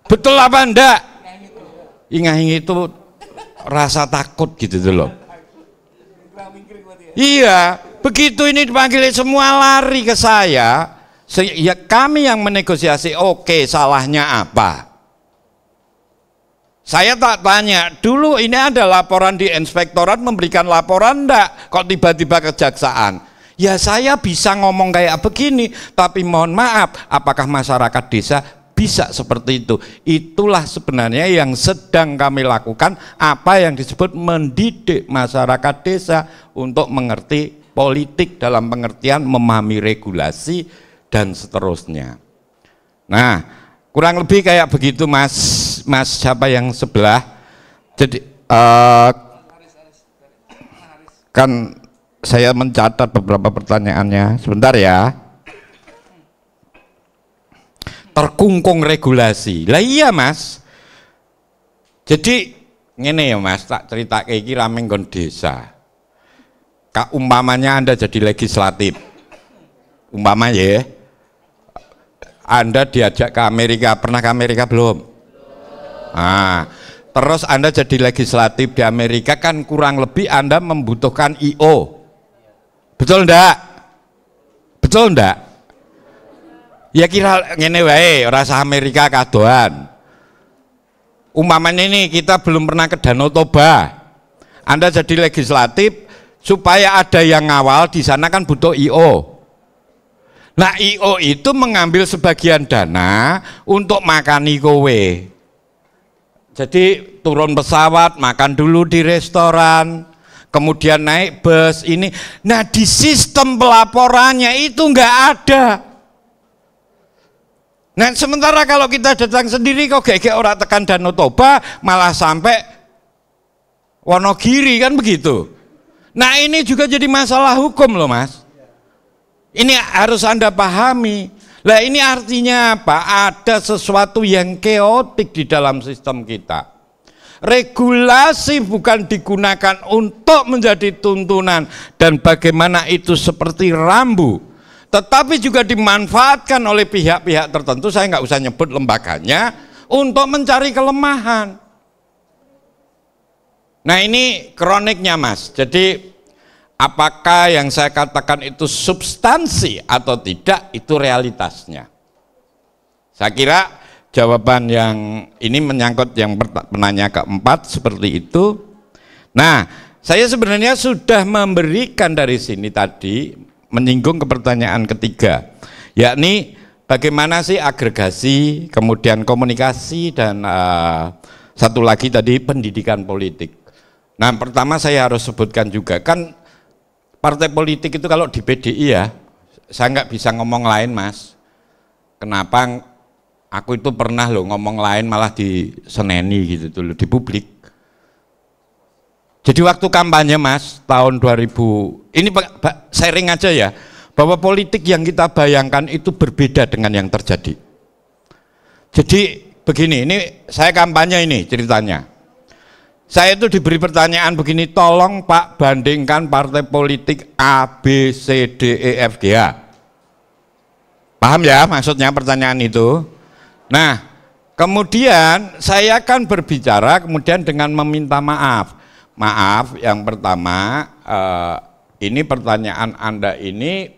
Betul apa enggak? Ingah-ingih itu rasa takut gitu loh. Iya, begitu ini dipanggil semua lari ke saya. Ya kami yang menegosiasi, oke, salahnya apa? Saya tak tanya, dulu ini ada laporan di inspektorat, memberikan laporan enggak? Kok tiba-tiba kejaksaan? Ya saya bisa ngomong kayak begini, tapi mohon maaf, apakah masyarakat desa bisa seperti itu? Itulah sebenarnya yang sedang kami lakukan, apa yang disebut mendidik masyarakat desa untuk mengerti politik dalam pengertian memahami regulasi dan seterusnya. Nah, kurang lebih kayak begitu Mas siapa yang sebelah. Jadi kan saya mencatat beberapa pertanyaannya. Sebentar ya. Terkungkung regulasi. Lah iya Mas. Jadi ngene ya Mas, tak cerita kayak iki rame nggon desa. Umpamanya Anda jadi legislatif. Umpama ya. Anda diajak ke Amerika, pernah ke Amerika belum? Nah, terus Anda jadi legislatif di Amerika kan kurang lebih Anda membutuhkan I.O. Betul enggak? Betul enggak? Ya kira ngene wae, rasa Amerika kadoan. Umpamanya ini kita belum pernah ke Danau Toba. Anda jadi legislatif supaya ada yang ngawal di sana kan butuh I.O. Nah I.O. itu mengambil sebagian dana untuk makani kowe. Jadi turun pesawat, makan dulu di restoran, kemudian naik bus ini. Nah di sistem pelaporannya itu nggak ada. Nah sementara kalau kita datang sendiri kok kayak orang tekan Danau Toba malah sampai Wonogiri kan begitu. Nah ini juga jadi masalah hukum loh Mas. Ini harus Anda pahami. Lah ini artinya apa? Ada sesuatu yang keotik di dalam sistem kita. Regulasi bukan digunakan untuk menjadi tuntunan dan bagaimana itu seperti rambu, tetapi juga dimanfaatkan oleh pihak-pihak tertentu, saya nggak usah nyebut lembaganya, untuk mencari kelemahan. Nah ini kroniknya Mas, jadi apakah yang saya katakan itu substansi atau tidak, itu realitasnya. Saya kira jawaban yang ini menyangkut yang penanya keempat seperti itu. Nah, saya sebenarnya sudah memberikan dari sini tadi, menyinggung ke pertanyaan ketiga, yakni bagaimana sih agregasi, kemudian komunikasi, dan satu lagi tadi pendidikan politik. Nah, pertama saya harus sebutkan juga, kan partai politik itu kalau di PDI ya, saya nggak bisa ngomong lain Mas. Kenapa? Aku itu pernah loh ngomong lain malah diseneni gitu tuh di publik. Jadi waktu kampanye Mas, tahun 2000, ini sharing aja ya, bahwa politik yang kita bayangkan itu berbeda dengan yang terjadi. Jadi begini, ini saya kampanye ini ceritanya. Saya itu diberi pertanyaan begini, tolong Pak bandingkan partai politik A, B, C, D, E, F, G, H. Paham ya maksudnya pertanyaan itu? Nah, kemudian saya akan berbicara kemudian dengan meminta maaf. Maaf, yang pertama, ini pertanyaan Anda ini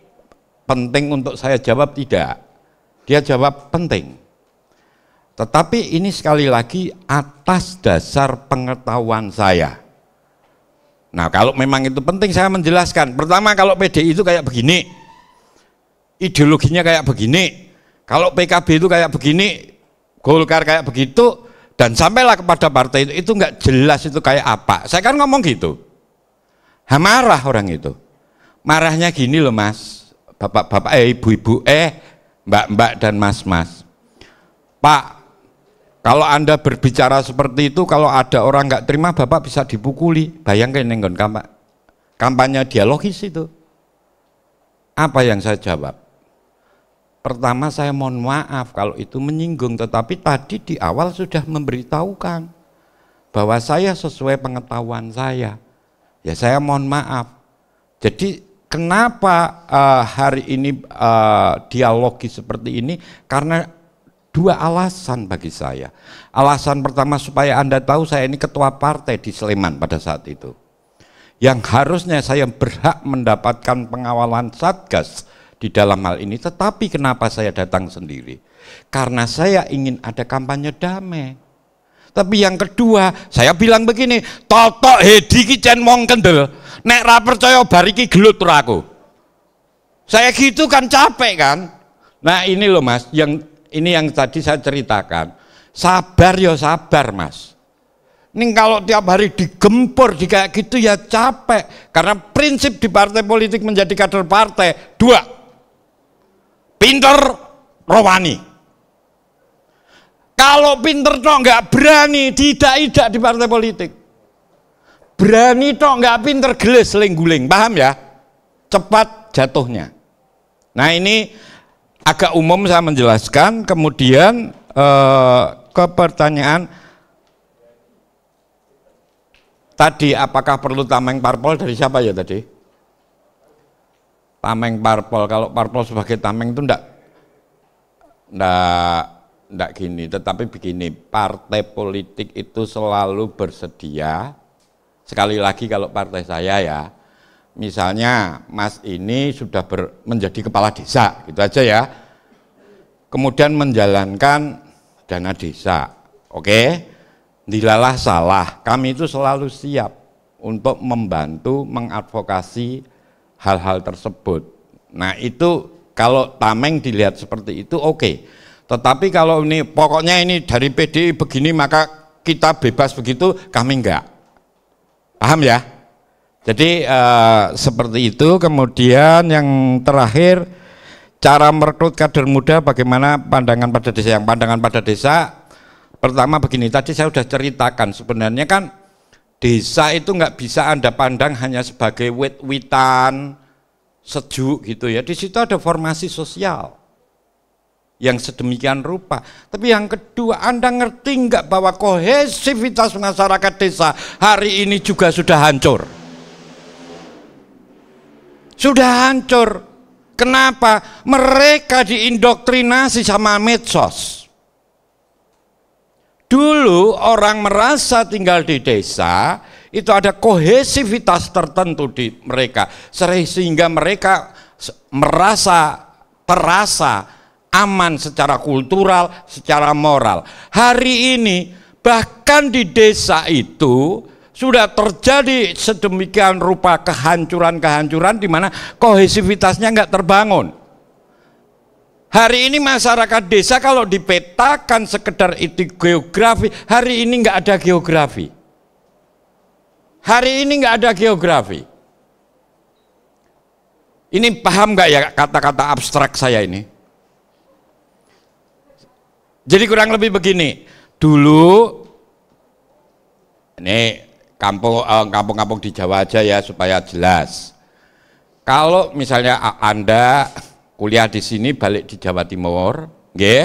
penting untuk saya jawab tidak? Dia jawab penting. Tetapi ini sekali lagi atas dasar pengetahuan saya. Nah, kalau memang itu penting saya menjelaskan. Pertama, kalau PDI itu kayak begini, ideologinya kayak begini. Kalau PKB itu kayak begini, Golkar kayak begitu, dan sampailah kepada partai itu nggak jelas itu kayak apa. Saya kan ngomong gitu. Marah orang itu. Marahnya gini loh Mas, bapak-bapak, ibu-ibu, mbak-mbak dan mas-mas. Pak, kalau Anda berbicara seperti itu, kalau ada orang nggak terima, Bapak bisa dipukuli. Bayangkan nenggon kampanye dialogis itu. Apa yang saya jawab? Pertama, saya mohon maaf kalau itu menyinggung, tetapi tadi di awal sudah memberitahukan bahwa saya sesuai pengetahuan saya. Ya saya mohon maaf. Jadi kenapa hari ini dialogis seperti ini? Karena dua alasan bagi saya. Alasan pertama supaya Anda tahu saya ini ketua partai di Sleman pada saat itu. Yang harusnya saya berhak mendapatkan pengawalan Satgas di dalam hal ini, tetapi kenapa saya datang sendiri? Karena saya ingin ada kampanye damai. Tapi yang kedua, saya bilang begini, totok hedi ki cen wong kendel, nek ra percaya bar iki gelut aku. Saya gitu kan capek kan? Nah ini loh Mas, ini yang tadi saya ceritakan. Sabar ya sabar Mas. Ini kalau tiap hari digempur di kayak gitu ya capek. Karena prinsip di partai politik menjadi kader partai, dua. Pinter, rohani. Kalau pinter toh nggak berani, tidak di partai politik. Berani toh nggak pinter, geles guling, paham ya? Cepat jatuhnya. Nah ini agak umum saya menjelaskan. Kemudian ke pertanyaan tadi, apakah perlu tameng parpol dari siapa ya tadi? Tameng parpol, kalau parpol sebagai tameng itu enggak gini, tetapi begini, partai politik itu selalu bersedia, sekali lagi kalau partai saya ya, misalnya Mas ini sudah menjadi kepala desa, gitu aja ya, kemudian menjalankan dana desa, oke, dilalah salah, kami itu selalu siap untuk membantu mengadvokasi hal-hal tersebut. Nah itu kalau tameng dilihat seperti itu oke. Tetapi kalau ini pokoknya ini dari PDI begini maka kita bebas begitu, kami enggak. Paham ya? Jadi seperti itu. Kemudian yang terakhir, cara merekrut kader muda bagaimana pandangan pada desa. Yang pandangan pada desa pertama begini, tadi saya sudah ceritakan sebenarnya kan desa itu nggak bisa Anda pandang hanya sebagai wit-witan, sejuk gitu ya. Di situ ada formasi sosial. yang sedemikian rupa. Tapi yang kedua, Anda ngerti nggak bahwa kohesivitas masyarakat desa hari ini juga sudah hancur? Sudah hancur. Kenapa? Mereka diindoktrinasi sama medsos. Dulu orang merasa tinggal di desa itu ada kohesivitas tertentu di mereka, sehingga mereka terasa aman secara kultural, secara moral. Hari ini bahkan di desa itu sudah terjadi sedemikian rupa kehancuran-kehancuran di mana kohesivitasnya nggak terbangun. Hari ini masyarakat desa kalau dipetakan sekedar itu geografi, hari ini nggak ada geografi. Hari ini nggak ada geografi. Ini paham nggak ya kata-kata abstrak saya ini? Jadi kurang lebih begini, dulu ini kampung-kampung di Jawa aja ya supaya jelas. Kalau misalnya Anda kuliah di sini balik di Jawa Timur, nggih,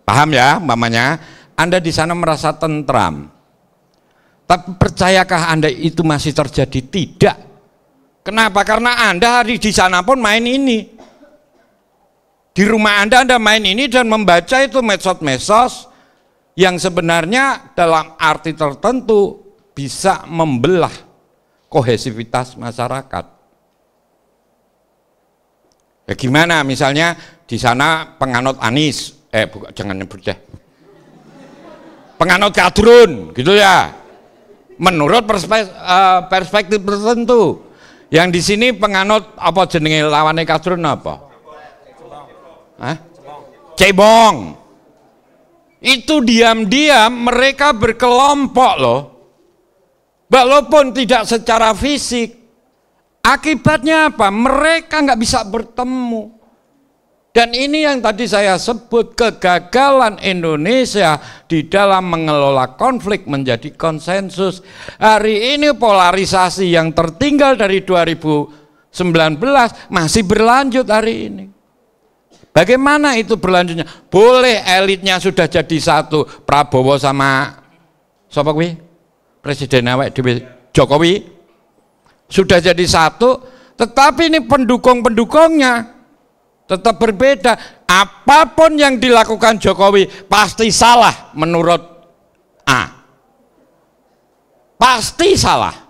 paham ya, mamanya, Anda di sana merasa tentram. Tapi percayakah Anda itu masih terjadi? Tidak. Kenapa? Karena Anda hari di sana pun main ini. Di rumah Anda main ini dan membaca itu medsos-medsos yang sebenarnya dalam arti tertentu bisa membelah kohesivitas masyarakat. Ya gimana misalnya di sana penganut Anies, jangan nyebut deh. Penganut Kadrun gitu ya. Menurut perspektif tertentu. Yang di sini penganut apa jenenge lawane Kadrun apa? Cebong. Itu diam-diam mereka berkelompok loh. Walaupun tidak secara fisik. Akibatnya apa? Mereka nggak bisa bertemu. Dan ini yang tadi saya sebut kegagalan Indonesia di dalam mengelola konflik menjadi konsensus. Hari ini polarisasi yang tertinggal dari 2019 masih berlanjut hari ini. Bagaimana itu berlanjutnya? Boleh elitnya sudah jadi satu, Prabowo sama siapa kuwi? Presiden awake dhewe Jokowi sudah jadi satu, tetapi ini pendukung-pendukungnya tetap berbeda. Apapun yang dilakukan Jokowi pasti salah menurut A. Pasti salah.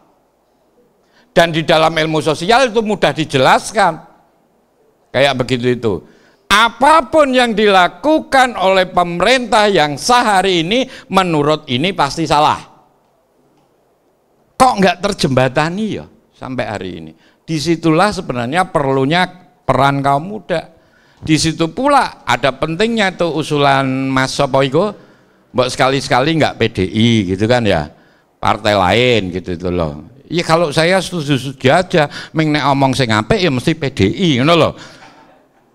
Dan di dalam ilmu sosial itu mudah dijelaskan. Kayak begitu itu. Apapun yang dilakukan oleh pemerintah yang sah hari ini, menurut ini pasti salah. Kok nggak terjembatani ya sampai hari ini? Disitulah sebenarnya perlunya peran kaum muda. Di situ pula ada pentingnya tuh usulan Mas Sopo iku, mbok sekali-sekali nggak PDI gitu kan ya, partai lain gitu itu loh. Ya kalau saya setuju aja, meng nek omong sing apik ya mesti PDI ngono loh.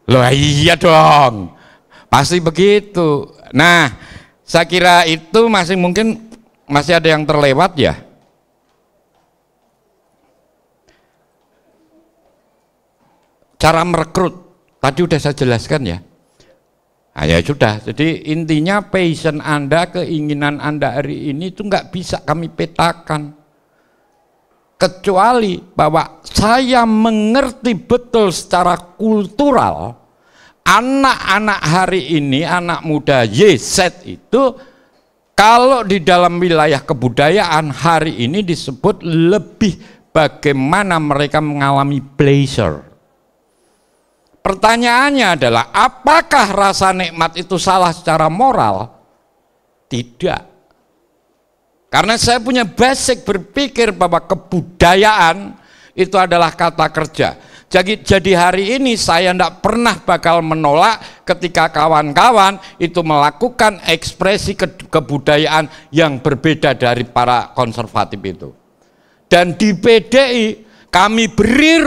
Loh iya dong, pasti begitu. Nah, saya kira itu mungkin masih ada yang terlewat ya. Cara merekrut, tadi udah saya jelaskan ya. Nah, ya sudah, jadi intinya passion Anda, keinginan Anda hari ini itu nggak bisa kami petakan. Kecuali bahwa saya mengerti betul secara kultural, anak-anak hari ini, anak muda YZ itu, kalau di dalam wilayah kebudayaan hari ini disebut lebih bagaimana mereka mengalami pleasure. Pertanyaannya adalah, apakah rasa nikmat itu salah secara moral? Tidak. Karena saya punya basic berpikir bahwa kebudayaan itu adalah kata kerja. Jadi hari ini saya tidak pernah bakal menolak ketika kawan-kawan itu melakukan ekspresi kebudayaan yang berbeda dari para konservatif itu. Dan di PDI kami beri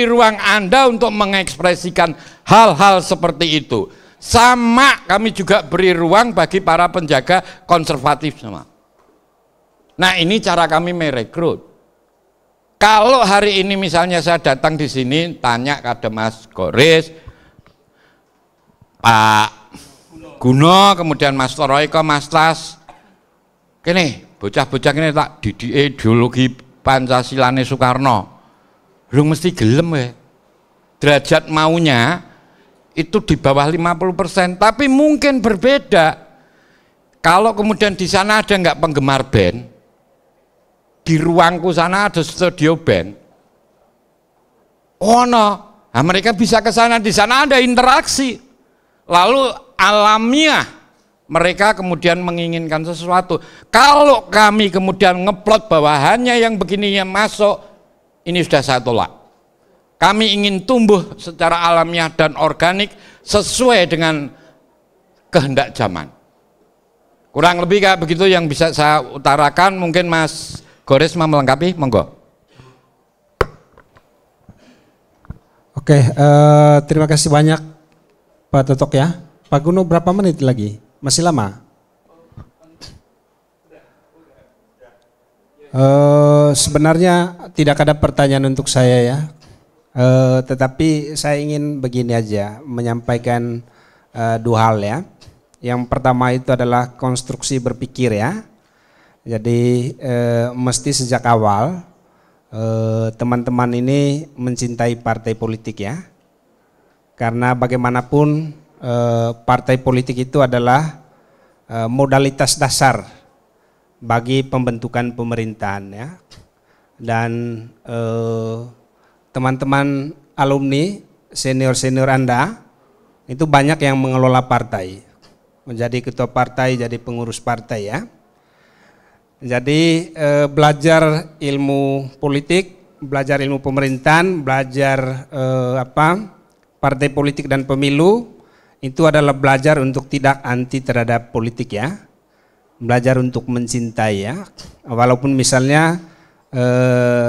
ruang Anda untuk mengekspresikan hal-hal seperti itu. Sama kami juga beri ruang bagi para penjaga konservatif semua. Nah ini cara kami merekrut. Kalau hari ini misalnya saya datang di sini tanya ke Mas Goris, Pak Guno, kemudian Mas Toroiko, Mas Tas, kene bocah-bocah kene tak didik ideologi Pancasilane Soekarno, lu mesti gelem ya. Derajat maunya itu di bawah 50%, tapi mungkin berbeda. Kalau kemudian di sana ada nggak penggemar band, di ruangku sana ada studio band, oh no, nah, mereka bisa ke sana, di sana ada interaksi. Lalu alamiah mereka kemudian menginginkan sesuatu. Kalau kami kemudian ngeplot bahwa hanya yang begini yang masuk, ini sudah saya tolak. Kami ingin tumbuh secara alamiah dan organik sesuai dengan kehendak zaman. Kurang lebih kayak begitu yang bisa saya utarakan. Mungkin Mas Goris mau melengkapi, monggo. Oke, terima kasih banyak Pak Totok ya. Pak Guno berapa menit lagi? Masih lama? Sebenarnya tidak ada pertanyaan untuk saya ya. Tetapi saya ingin begini aja, menyampaikan dua hal ya. Yang pertama itu adalah konstruksi berpikir ya. Jadi mesti sejak awal teman-teman ini mencintai partai politik ya. Karena bagaimanapun partai politik itu adalah modalitas dasar bagi pembentukan pemerintahan ya. Dan teman-teman alumni senior-senior Anda itu banyak yang mengelola partai, menjadi ketua partai, jadi pengurus partai ya. Jadi belajar ilmu politik, belajar ilmu pemerintahan, belajar partai politik dan pemilu itu adalah belajar untuk tidak anti terhadap politik ya, belajar untuk mencintai ya. Walaupun misalnya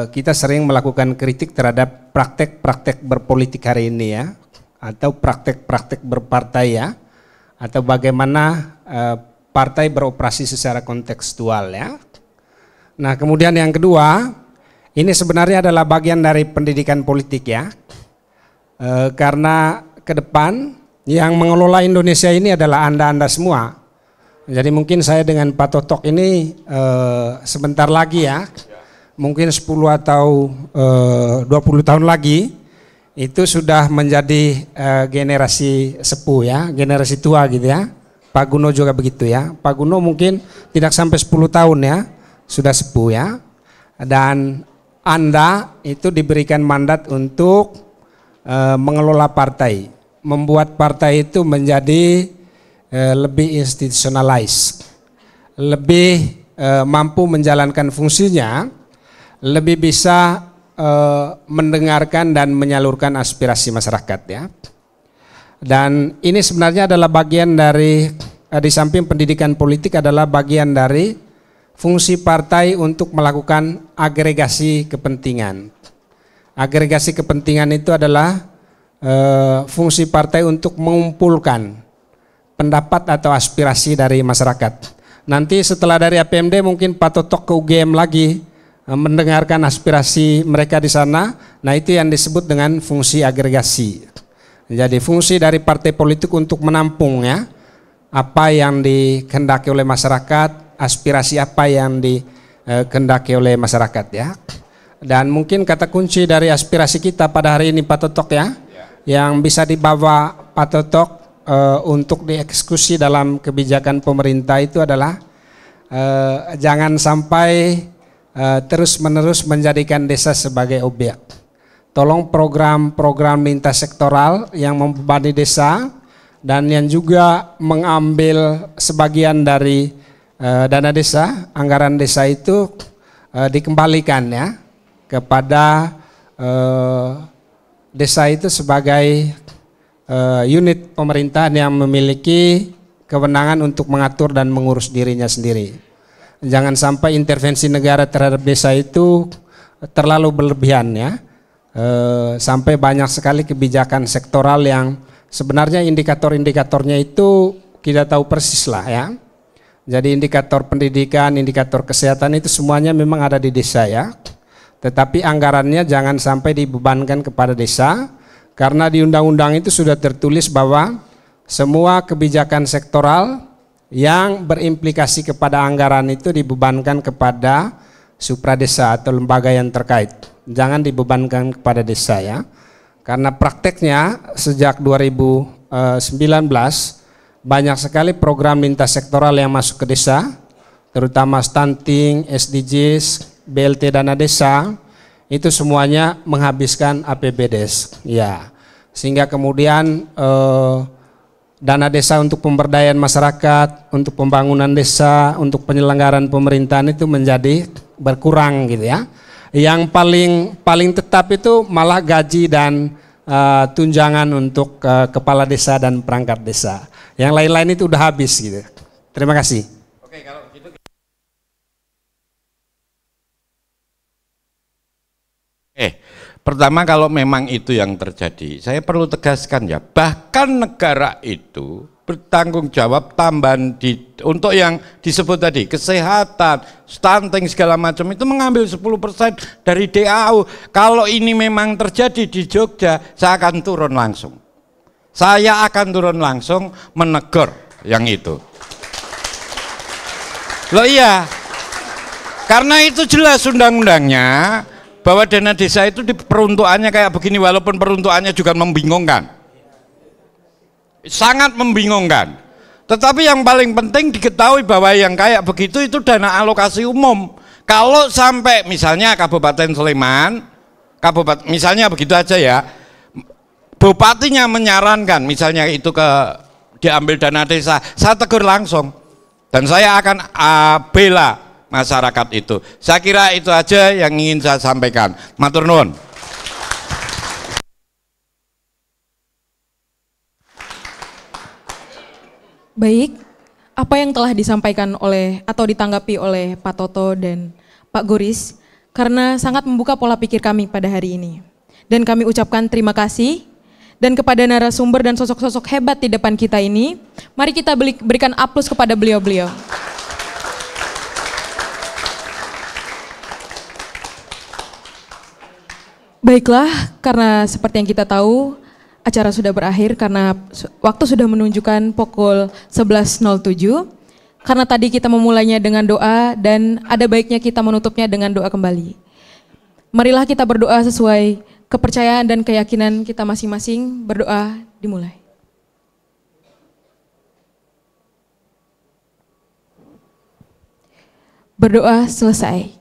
kita sering melakukan kritik terhadap praktek-praktek berpolitik hari ini ya, atau praktek-praktek berpartai ya, atau bagaimana partai beroperasi secara kontekstual ya. Nah kemudian yang kedua, ini sebenarnya adalah bagian dari pendidikan politik ya. Karena ke depan yang mengelola Indonesia ini adalah Anda-Anda semua. Jadi mungkin saya dengan Pak Totok ini sebentar lagi ya, mungkin 10 atau 20 tahun lagi itu sudah menjadi generasi sepuh ya, generasi tua gitu ya. Pak Guno juga begitu ya. Pak Guno mungkin tidak sampai 10 tahun ya, sudah sepuh ya. Dan Anda itu diberikan mandat untuk mengelola partai, membuat partai itu menjadi lebih institutionalized, lebih mampu menjalankan fungsinya, lebih bisa mendengarkan dan menyalurkan aspirasi masyarakat ya. Dan ini sebenarnya adalah bagian dari, di samping pendidikan politik adalah bagian dari fungsi partai untuk melakukan agregasi kepentingan. Agregasi kepentingan itu adalah fungsi partai untuk mengumpulkan pendapat atau aspirasi dari masyarakat. Nanti setelah dari APMD mungkin Pak Totok ke UGM lagi mendengarkan aspirasi mereka di sana. Nah itu yang disebut dengan fungsi agregasi. Jadi fungsi dari partai politik untuk menampung ya apa yang dikehendaki oleh masyarakat, aspirasi apa yang dikehendaki oleh masyarakat ya. Dan mungkin kata kunci dari aspirasi kita pada hari ini Pak Totok ya, yang bisa dibawa Pak Totok untuk dieksekusi dalam kebijakan pemerintah itu adalah jangan sampai terus-menerus menjadikan desa sebagai objek. Tolong program-program lintas sektoral yang membebani desa dan yang juga mengambil sebagian dari dana desa, anggaran desa itu dikembalikan ya kepada desa itu sebagai unit pemerintahan yang memiliki kewenangan untuk mengatur dan mengurus dirinya sendiri. Jangan sampai intervensi negara terhadap desa itu terlalu berlebihan ya, sampai banyak sekali kebijakan sektoral yang sebenarnya indikator-indikatornya itu kita tahu persis lah ya. Jadi indikator pendidikan, indikator kesehatan itu semuanya memang ada di desa ya. Tetapi anggarannya jangan sampai dibebankan kepada desa, karena di undang-undang itu sudah tertulis bahwa semua kebijakan sektoral yang berimplikasi kepada anggaran itu dibebankan kepada supradesa atau lembaga yang terkait. Jangan dibebankan kepada desa ya. Karena prakteknya sejak 2019 banyak sekali program lintas sektoral yang masuk ke desa, terutama stunting, SDGs, BLT dana desa, itu semuanya menghabiskan APBDes. Ya. Sehingga kemudian dana desa untuk pemberdayaan masyarakat, untuk pembangunan desa, untuk penyelenggaraan pemerintahan itu menjadi berkurang gitu ya. Yang paling tetap itu malah gaji dan tunjangan untuk kepala desa dan perangkat desa. Yang lain-lain itu udah habis gitu. Terima kasih. Oke, kalau gitu. Pertama kalau memang itu yang terjadi, saya perlu tegaskan ya, bahkan negara itu bertanggung jawab tambahan untuk yang disebut tadi, kesehatan, stunting segala macam itu mengambil 10% dari DAU. Kalau ini memang terjadi di Jogja, saya akan turun langsung. Saya akan turun langsung menegur yang itu. Loh iya, karena itu jelas undang-undangnya, bahwa dana desa itu peruntukannya kayak begini, walaupun peruntukannya juga membingungkan, sangat membingungkan. Tetapi yang paling penting diketahui bahwa yang kayak begitu itu dana alokasi umum. Kalau sampai misalnya Kabupaten Sleman, misalnya begitu aja ya, bupatinya menyarankan misalnya itu diambil dana desa, saya tegur langsung dan saya akan bela masyarakat itu. Saya kira itu aja yang ingin saya sampaikan. Matur nuwun. Baik, apa yang telah disampaikan oleh atau ditanggapi oleh Pak Toto dan Pak Goris karena sangat membuka pola pikir kami pada hari ini. Dan kami ucapkan terima kasih dan kepada narasumber dan sosok-sosok hebat di depan kita ini, mari kita berikan aplaus kepada beliau-beliau. Baiklah, karena seperti yang kita tahu, acara sudah berakhir karena waktu sudah menunjukkan pukul 11.07. Karena tadi kita memulainya dengan doa dan ada baiknya kita menutupnya dengan doa kembali. Marilah kita berdoa sesuai kepercayaan dan keyakinan kita masing-masing. Berdoa dimulai. Berdoa selesai.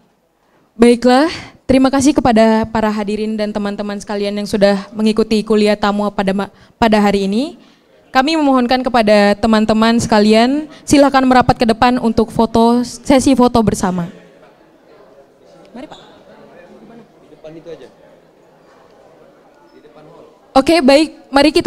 Baiklah, terima kasih kepada para hadirin dan teman-teman sekalian yang sudah mengikuti kuliah tamu pada hari ini. Kami memohonkan kepada teman-teman sekalian, silakan merapat ke depan untuk sesi foto bersama. Mari Pak. Di depan itu aja. Oke, baik, mari kita